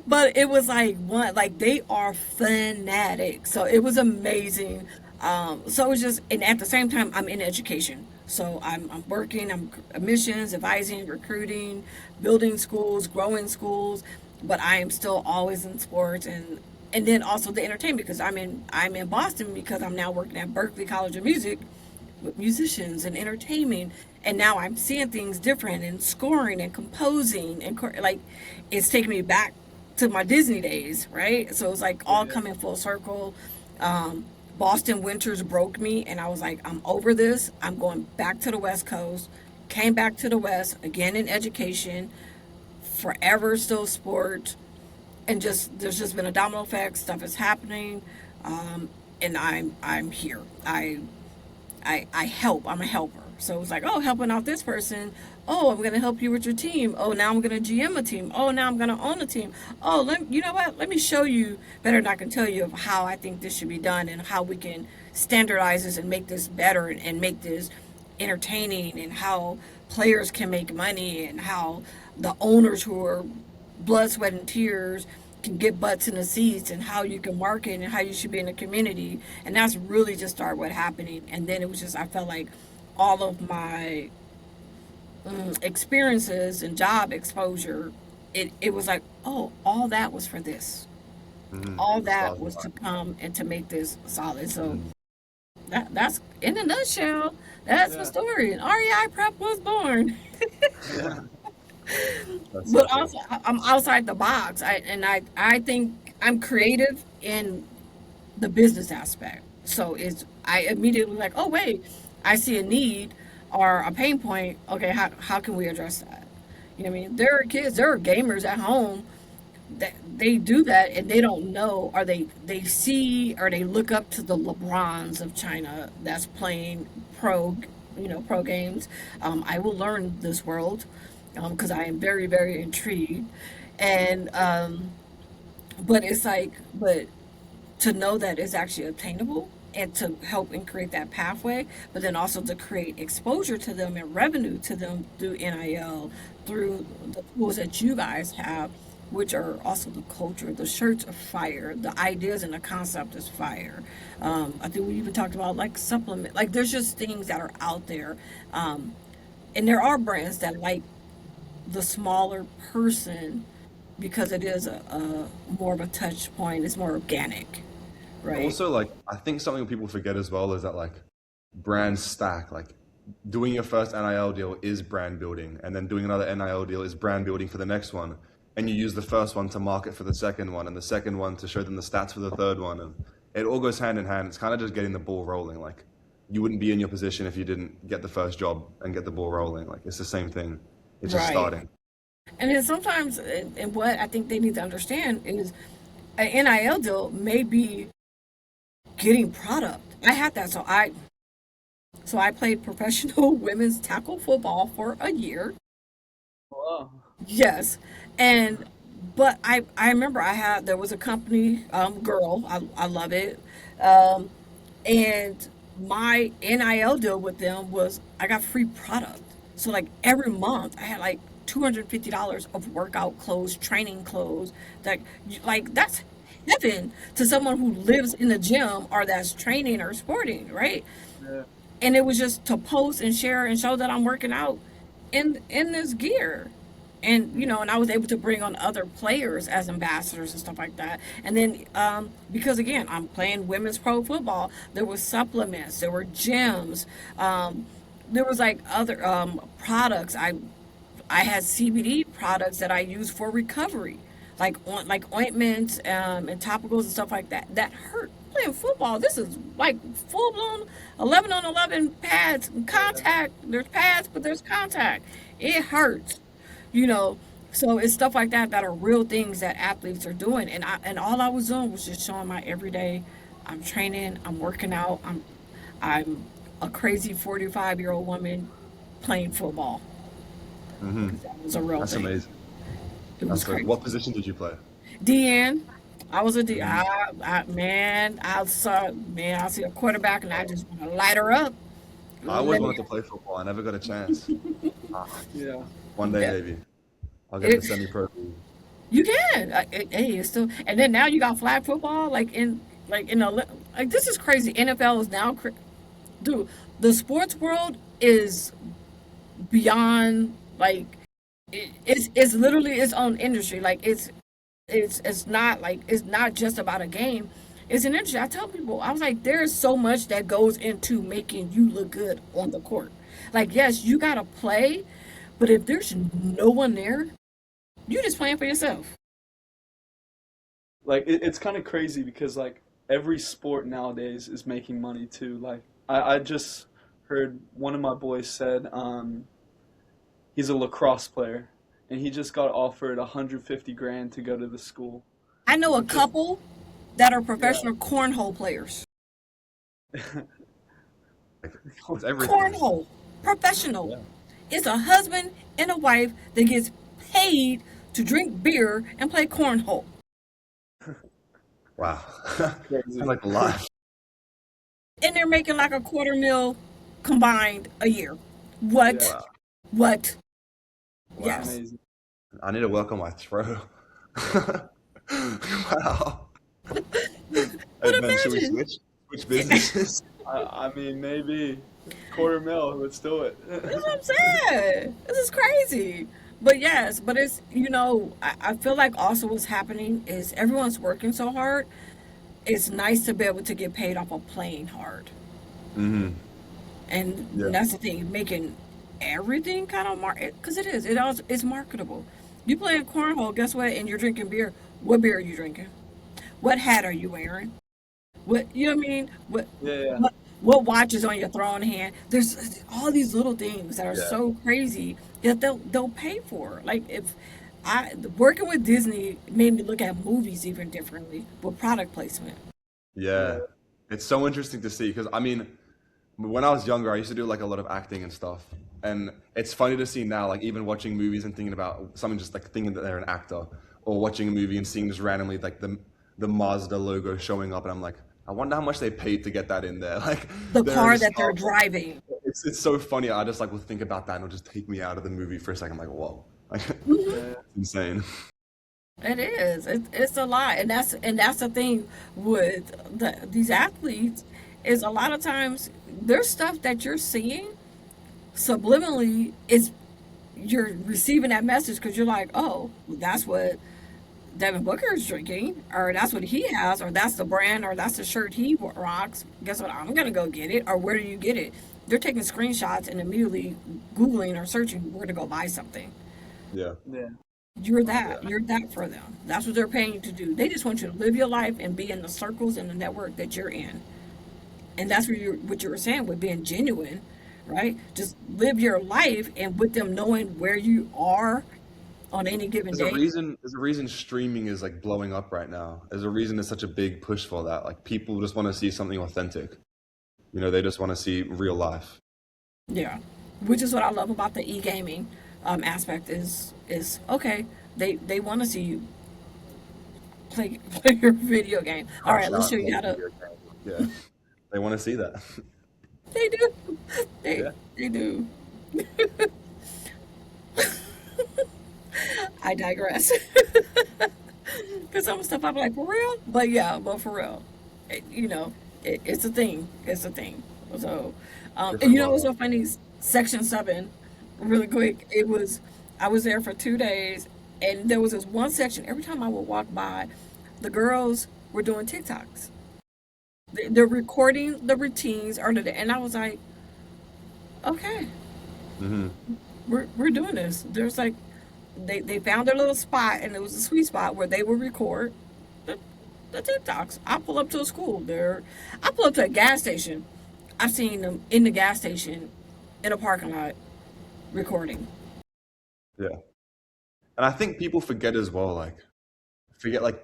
A: But it was like one, like they are fanatics. So it was amazing. So it was just, and at the same time, I'm in education. So I'm working, I'm admissions, advising, recruiting, building schools, growing schools, but I am still always in sports and then also the entertainment because I'm in Boston because I'm now working at Berkeley College of Music with musicians and entertaining, and now I'm seeing things different and scoring and composing and like it's taking me back to my Disney days, right? So it's like all
B: yeah.
A: coming full circle. Boston winters broke me, and I was like, I'm over this. I'm going back to the West Coast. Came back to the West again in education, forever still sport, and just there's just been a domino effect. Stuff is happening, and I'm here. I help. I'm a helper. So it's like, oh, helping out this person. Oh, I'm going to help you with your team. Oh, now I'm going to GM a team. Oh, now I'm going to own a team. Oh, you know what? Let me show you better than I can tell you of how I think this should be done and how we can standardize this and make this better and make this entertaining and how players can make money and how the owners who are blood, sweat, and tears can get butts in the seats and how you can market and how you should be in the community. And that's really just started what happening. And then it was just, I felt like all of my experiences and job exposure, it was like, oh, all that was for this.
C: Mm-hmm.
A: All
C: It's
A: that
C: solid.
A: was to come and to make this solid. So
C: Mm-hmm.
A: that's in a nutshell. That's my
B: Yeah.
A: story. And REI Prep was born.
B: Yeah.
C: That's so
A: But
C: cool.
A: also, I'm outside the box. I think I'm creative in the business aspect. So I immediately like, oh wait, I see a need or a pain point. Okay, how can we address that? You know what I mean? There are kids, there are gamers at home that they do that and they don't know, or they see or they look up to the LeBrons of China that's playing pro games. I will learn this world because I am very intrigued, and but it's like, but to know that it's actually obtainable and to help and create that pathway, but then also to create exposure to them and revenue to them through NIL, through the tools that you guys have, which are also the culture. The shirts are fire. The ideas and the concept is fire. I think we even talked about like supplement. Like there's just things that are out there And there are brands that like the smaller person because it is a more of a touch point. It's more organic, right?
C: Also, like, I think something people forget as well is that like brands stack. Like, doing your first NIL deal is brand building, and then doing another NIL deal is brand building for the next one. And you use the first one to market for the second one, and the second one to show them the stats for the third one, and it all goes hand in hand. It's kind of just getting the ball rolling. Like, you wouldn't be in your position if you didn't get the first job and get the ball rolling. Like, it's the same thing. It's just
A: Right.
C: starting.
A: And then sometimes, and what I think they need to understand is an NIL deal may be getting product. I had that, so I played professional women's tackle football for a year.
B: Wow.
A: Yes, and but I remember there was a company girl, I love it, um, and my NIL deal with them was I got free product. So like every month I had like $250 of workout clothes, training clothes. That like that's heaven to someone who lives in the gym or that's training or sporting, right?
B: Yeah.
A: And it was just to post and share and show that I'm working out in this gear. And and I was able to bring on other players as ambassadors and stuff like that. And then because again, I'm playing women's pro football, there was supplements, there were gyms, there was like other products. I had CBD products that I use for recovery, like ointments and topicals and stuff like that. That hurt playing football. This is like full blown 11 on 11 pads, contact. There's pads, but there's contact. It hurts, you know. So it's stuff like that that are real things that athletes are doing, and all I was doing was just showing my everyday. I'm training. I'm working out. I'm a crazy 45-year-old woman playing football.
C: Hmm.
A: That was a real
C: That's
A: thing.
C: amazing.
A: It was
C: That's great.
A: crazy.
C: What position did you play?
A: DN. I was a D.
C: Hmm.
A: Man, I see a quarterback and I just want to light her up.
C: I always
A: Let me.
C: wanted to play football. I never got a chance. Ah,
B: Yeah.
C: one day
A: Yeah.
C: maybe. I'll get the
A: It,
C: semi-pro.
A: you can. Hey, it's still. And then now you got flag football, like in the like this is crazy. NFL is now, dude. The sports world is beyond like it's literally its own industry. Like it's not like it's not just about a game. It's an industry. I tell people, I was like, there's so much that goes into making you look good on the court. Like, yes, you gotta play, but if there's no one there, you just playing for yourself.
B: Like it's kind of crazy because like every sport nowadays is making money too. Like I just heard one of my boys said he's a lacrosse player and he just got offered 150 grand to go to the school.
A: I know a
B: Just
A: couple that are
B: yeah.
A: professional cornhole players.
C: Like, it's everything.
A: Cornhole, professional.
C: Yeah.
A: It's a husband and a wife that gets paid to drink beer and play cornhole.
C: Wow.
B: It's
C: Sounds
B: crazy.
C: like a lot.
A: And they're making like a quarter mil combined a year. What?
B: Yeah,
C: Wow.
A: What?
B: it's
C: Wow.
A: Yes.
B: amazing.
C: I need to work on my throw. Wow.
A: But
C: And then should we
A: imagine.
C: switch? Switch businesses?
B: I mean maybe quarter mil. Let's do it.
A: That's what I'm saying. This is crazy. But yes, but it's, I feel like also what's happening is everyone's working so hard. It's nice to be able to get paid off of playing hard.
C: Hmm.
A: And
C: Yeah.
A: that's the thing, making everything kind of market, because it is. It's marketable. You play a cornhole, guess what? And you're drinking beer. What beer are you drinking? What hat are you wearing? What you know what I mean?
B: Yeah, yeah.
A: What watch is on your throwing hand? There's all these little things that are
C: Yeah.
A: so crazy that they'll pay for. Like if I working with Disney made me look at movies even differently with product placement.
C: Yeah.
B: Yeah.
C: It's so interesting to see because I mean, when I was younger, I used to do like a lot of acting and stuff. And it's funny to see now, like even watching movies and thinking about someone just like thinking that they're an actor, or watching a movie and seeing just randomly like the Mazda logo showing up, and I'm like, I wonder how much they paid to get that in there. Like
A: The
C: there
A: car
C: is
A: that they're
C: stuff.
A: driving.
C: It's so funny. I just like will think about that and it'll just take me out of the movie for a second. I'm like, whoa, like
B: Yeah.
C: it's insane.
A: It is. It's a lot, and that's the thing with these athletes is a lot of times there's stuff that you're seeing subliminally, it's you're receiving that message because you're like, oh, that's what Devin Booker is drinking, or that's what he has, or that's the brand, or that's the shirt he rocks. Guess what? I'm gonna go get it. Or where do you get it? They're taking screenshots and immediately Googling or searching where to go buy something.
C: Yeah.
B: Yeah.
A: You're that. You're that for them. That's what they're paying you to do. They just want you to live your life and be in the circles and the network that you're in. And that's what you were saying with being genuine, right? Just live your life and with them knowing where you are on any given day.
C: There's a reason streaming is like blowing up right now. There's a reason there's such a big push for that. Like people just want to see something authentic. They just want to see real life.
A: Yeah, which is what I love about the e-gaming aspect is okay. They want to see you play your video game. All right, let's show you how to.
C: Yeah, they want to see that.
A: They do. They
C: Yeah.
A: they do. I digress. Because some stuff I'm like, for real? But yeah, but for real. It's a thing. It's a thing. So, and
C: Different
A: you know what's so
C: level.
A: funny? Section 7, really quick, I was there for 2 days, and there was this one section, every time I would walk by, the girls were doing TikToks. They're recording the routines, and I was like, okay,
C: Hmm.
A: we're doing this. There's like, they found their little spot, and it was a sweet spot where they would record the, the TikToks. I pull up to a school. I pull up to a gas station. I've seen them in the gas station, in a parking lot, recording.
C: Yeah, and I think people forget as well. Like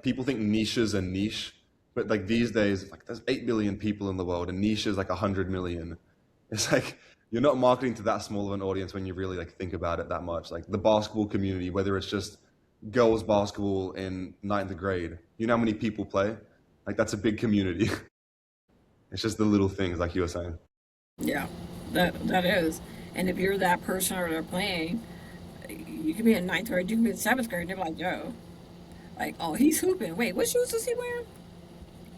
C: people think niches are niche, but like these days, like there's 8 billion people in the world, and niche is like 100 million. It's like you're not marketing to that small of an audience when you really like think about it that much. Like the basketball community, whether it's just girls basketball in ninth grade, you know how many people play? Like that's a big community. It's just the little things, like you were saying.
A: Yeah, that is. And if you're that person or they're playing, you can be in ninth grade, you can be in seventh grade, and they're like, yo, like, oh, he's hooping. Wait, what shoes is he wearing?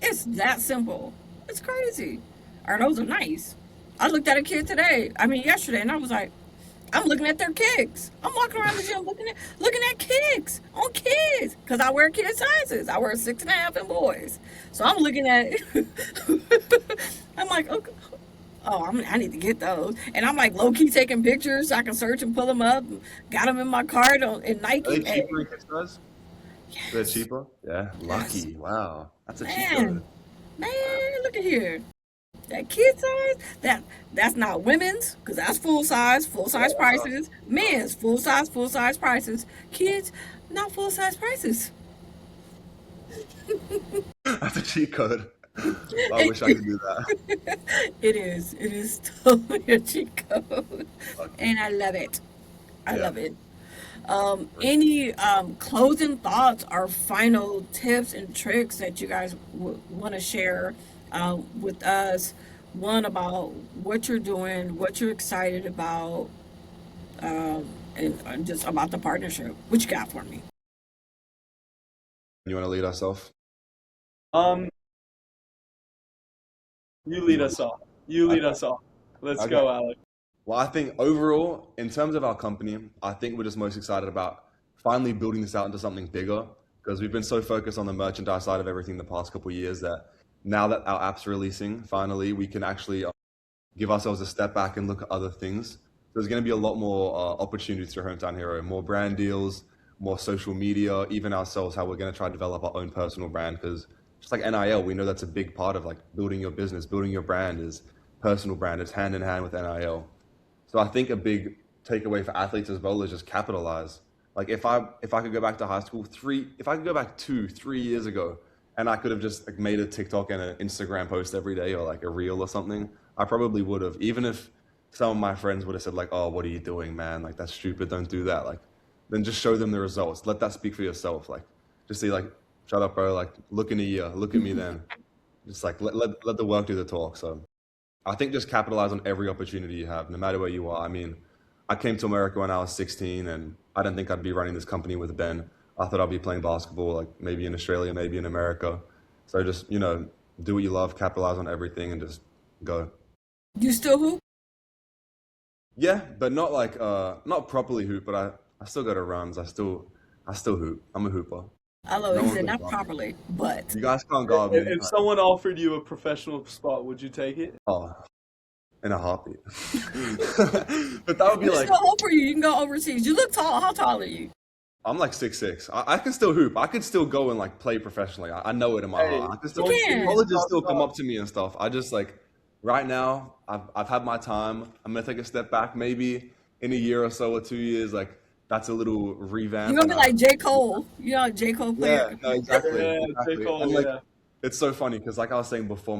A: It's that simple. It's crazy. Or those are nice. I looked at a kid today. I mean, yesterday, and I was like, I'm looking at their kicks. I'm walking around the gym looking at kicks on kids because I wear kid sizes. I wear 6.5 in boys, so I'm looking at. I'm like, okay, I need to get those, and I'm like low key taking pictures so I can search and pull them up. Got them in my cart in
C: Are they
A: Nike. Hey,
C: cheaper in Kickstarter? They're
A: yes,
C: cheaper? Yeah,
A: yes,
C: lucky. Wow, that's a cheat
A: man,
C: code.
A: man, look at here. That kid size, that's not women's, because that's full size prices. Men's full size prices. Kids, not full size prices.
C: That's a cheat code. I wish I could do that.
A: It is totally a cheat code,
C: Lucky.
A: and I love it. I
C: Yeah.
A: love it. Any closing thoughts or final tips and tricks that you guys want to share with us? One about what you're doing, what you're excited about, and just about the partnership. What you got for me?
C: You want to lead us off?
B: Um, you lead us off. You lead
C: Okay.
B: us off. Let's
C: Okay.
B: go, Alec.
C: Well, I think overall, in terms of our company, I think we're just most excited about finally building this out into something bigger because we've been so focused on the merchandise side of everything the past couple of years that now that our app's releasing, finally, we can actually give ourselves a step back and look at other things. There's going to be a lot more opportunities for Hometown Hero, more brand deals, more social media, even ourselves, how we're going to try to develop our own personal brand. Because just like NIL, we know that's a big part of like building your business, building your brand is personal brand. It's hand in hand with NIL. So I think a big takeaway for athletes as well is just capitalize. Like if I could go back to high school if I could go back 2 3 years ago and I could have just like made a TikTok and an Instagram post every day or like a reel or something, I probably would have. Even if some of my friends would have said like, "Oh, what are you doing, man? Like that's stupid. Don't do that." Like then just show them the results. Let that speak for yourself. Like just see like, "Shut up, bro. Like look in a year. Look at me then." Just like let the work do the talk. So I think just capitalize on every opportunity you have, no matter where you are. I mean, I came to America when I was 16, and I didn't think I'd be running this company with Ben. I thought I'd be playing basketball, like maybe in Australia, maybe in America. So just, do what you love, capitalize on everything, and just go.
A: You still hoop?
C: Yeah, but not like not properly hoop, but I still go to runs. I still hoop. I'm a hooper.
A: I love it.
C: No
A: He
C: one
A: said
C: can
A: not
C: guard me.
A: properly, but
C: You guys can't guard me.
B: If someone offered you a professional spot, would you take it?
C: Oh, in a heartbeat. But that would be
A: you're
C: like
A: still over you. You can go overseas. You look tall. How tall are you?
C: I'm like 6'6". I can still hoop. I can still go and like play professionally. I know it in my
B: Hey,
C: heart. I can
A: You
C: still
B: don't see
A: can.
C: colleges
B: talk
C: still come
B: about
C: up to me and stuff. I just like right now I've had my time. I'm gonna take a step back maybe in a year or so or 2 years. Like that's a little
A: You're
C: revamp
A: gonna
C: and
A: be like J. Cole. You know, J. Cole
C: yeah,
A: player.
C: no, exactly,
B: yeah, J.
C: exactly. And
B: Cole,
C: like
B: yeah.
C: it's so funny because like I was saying before,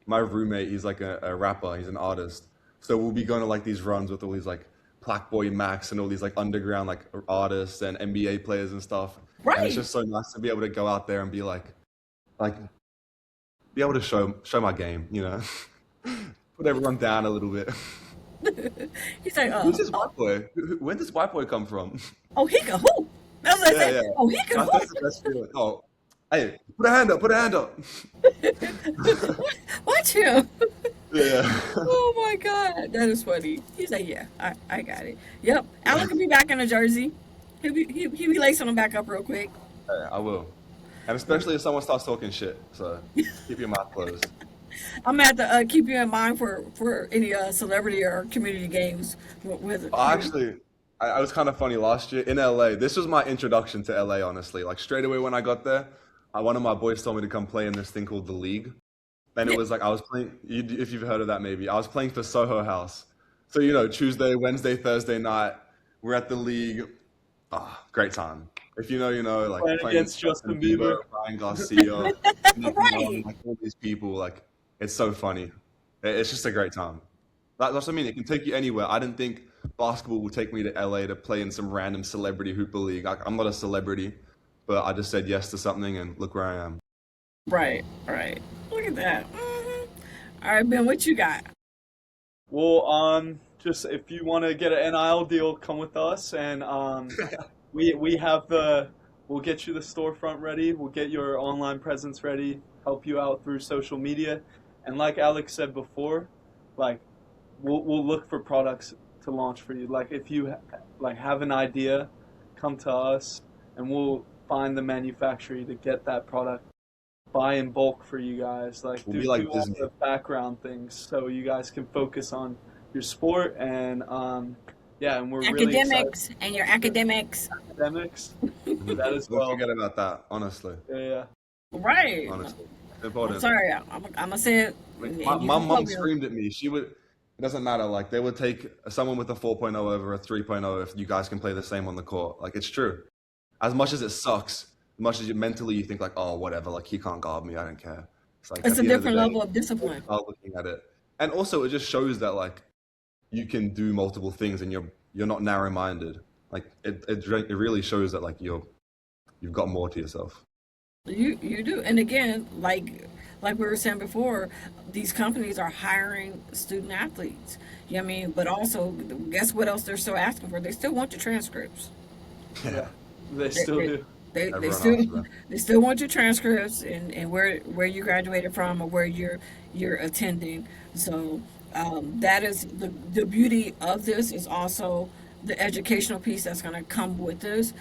C: my roommate, he's like a rapper, he's an artist. So we'll be going to like these runs with all these like Black Boy Max and all these like underground like artists and NBA players and stuff. And it's
A: Right.
C: just so nice to be able to go out there and be like be able to show my game, you know. Put everyone down a little bit.
A: He's like,
C: Who's this white boy? Where did this white boy come from?
A: oh, he can hoop. That's what I
C: Yeah,
A: said.
C: yeah.
A: Oh, he can
C: That's the
A: hoop.
C: best feeling. Oh, hey, put a hand up, put a hand up.
A: Watch him.
C: Yeah.
A: Oh my God, that is funny. He's like, yeah, I got it. Yep, Alek will be back in a jersey. He'll be lacing them back up real quick.
C: Yeah, I will. And especially if someone starts talking shit. So keep your mouth closed.
A: I'm gonna have to keep you in mind for any celebrity or community games with.
C: Actually, I was kind of funny last year in LA. This was my introduction to LA, honestly. Like straight away when I got there, one of my boys told me to come play in this thing called The League. And it
A: Yeah,
C: was like I was playing, if you've heard of that maybe, I was playing for Soho House. So, you know, Tuesday, Wednesday, Thursday night, we're at the league. Ah, great time. If you know, you know, like
B: Playing
C: playing
B: against
C: Justin
B: Justin
C: Bieber,
B: Bieber.
C: Ryan Garcia, Nick Young,
A: right.
C: like all these people, like it's so funny. It's just a great time. That's what I mean. It can take you anywhere. I didn't think basketball would take me to LA to play in some random celebrity hooper league. I'm not a celebrity, but I just said yes to something and look where I am.
A: Right, right. Look at that. All right, Ben, what you got?
B: Well, just if you want to get an NIL deal, come with us, and we have we'll get you the storefront ready, we'll get your online presence ready, help you out through social media, and like Alex said before, like we'll look for products to launch for you. Like if you like have an idea, come to us, and we'll find the manufacturer to get that product, buy in bulk for you guys. Like
C: We'll be
B: do
C: like
B: all
C: Disney.
B: the background things so you guys can focus on your sport and yeah, and we're really excited
A: Academics and your
B: for
A: academics.
B: academics
C: Mhm.
B: that as
C: Don't
B: well.
C: forget about that, honestly.
B: Yeah, yeah.
A: Right.
C: Honestly. It's
A: I'm
C: important.
A: sorry. I'm gonna say it,
C: Like,
A: and
C: my,
A: you
C: my
A: can
C: mom
A: quote me.
C: screamed at me. She would, it doesn't matter. Like, they would take someone with a 4.0 over a 3.0 if you guys can play the same on the court. Like, it's true. As much as it sucks, as much as you mentally you think, like, oh, whatever, like, he can't guard me. I don't care. It's like,
A: It's
C: at
A: a
C: the end of the
A: different
C: day,
A: level of discipline.
C: start looking at it. And also, it just shows that, like, you can do multiple things and you're not narrow minded. Like, it really shows that, like, you've got more to yourself.
A: You do, and again, like we were saying before, these companies are hiring student athletes. You know what I mean? But also, guess what else they're still asking for? They still want your transcripts.
C: Yeah.
B: Yeah, they
A: They
B: still
A: they,
B: do.
A: they
C: Everyone
A: still
C: asks for that.
A: they still want your transcripts and where you graduated from or where you're attending. So that is the beauty of this is also the educational piece that's going to come with this.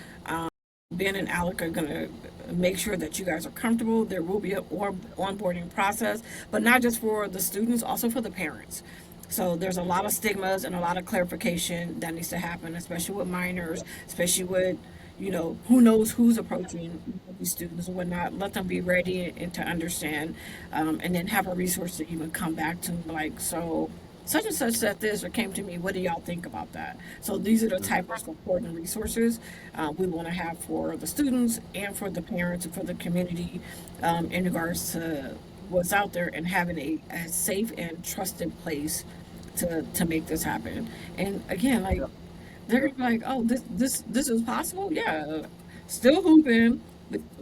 A: Ben and Alec are going to make sure that you guys are comfortable. There will be an onboarding process, but not just for the students, also for the parents. So there's a lot of stigmas and a lot of clarification that needs to happen, especially with minors, especially with, who knows who's approaching these students and whatnot. Let them be ready and to understand, and then have a resource to even come back to, like, so such and such said this or came to me. What do y'all think about that? So these are the type of support and resources we want to have for the students and for the parents and for the community in regards to what's out there and having a safe and trusted place to make this happen. And again, like
B: Yeah.
A: they're like, oh, this is possible. Yeah, still hooping,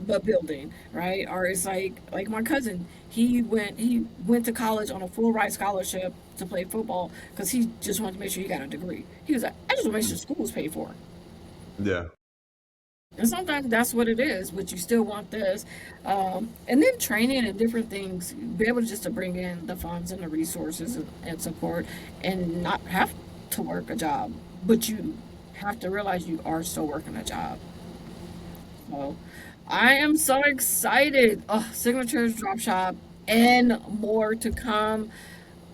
A: but building, right? Or it's like my cousin. He went to college on a full ride scholarship to play football because he just wanted to make sure he got a degree. He was like, I just want to make sure school was paid for.
C: Yeah.
A: And sometimes that's what it is, but you still want this. And then training and different things, be able to just to bring in the funds and the resources and support and not have to work a job, but you have to realize you are still working a job. So I am so excited. Oh, signatures, drop shop, and more to come.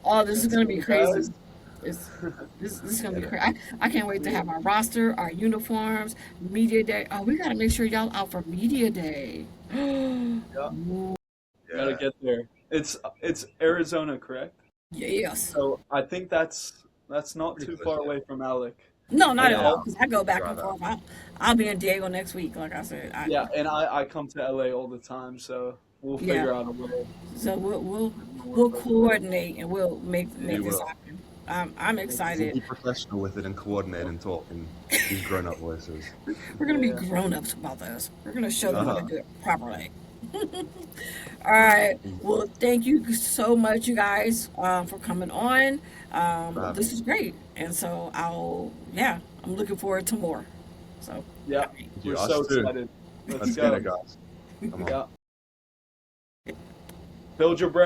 A: Oh, this is
B: Let's
A: gonna be
B: go, guys.
A: crazy. It's this is gonna be
C: Yeah.
A: crazy. I can't wait to have our roster, our uniforms, media day. Oh, we gotta make sure y'all out for media day.
B: Yeah, gotta
C: Yeah.
B: get there. It's Arizona, correct?
A: Yes.
B: So I think that's not
C: Pretty
B: too
C: close,
B: far
C: yeah.
B: away from Alec.
A: No, not
B: And
A: at
C: Yeah.
A: all.
B: I'll
A: Because I go back and
C: Drive out.
A: forth. I'll be in Diego next week. Like I said,
B: yeah, and I come to LA all the time, so we'll
A: yeah.
B: figure out a way.
A: So
B: We'll
A: we'll
B: work with it.
A: coordinate and we'll
C: We
A: make this
C: will.
A: happen. I'm
B: Thank you.
C: We'll
A: excited.
C: be professional with it and coordinate and talk in these grown-up voices.
A: We're gonna be
B: Yeah.
A: grown ups about this. We're gonna show them how to
C: Uh-huh.
A: do it properly. All right. Well, thank you so much, you guys, for coming on.
C: For having
A: This
C: me.
A: is great, and so yeah, I'm looking forward to more. So,
B: Yeah,
A: all
C: Thank
B: we're
C: you.
B: so
C: Us too.
B: excited. Let's
C: Let's get
B: go.
C: it, guys. Come on.
B: Yeah. Build your brand.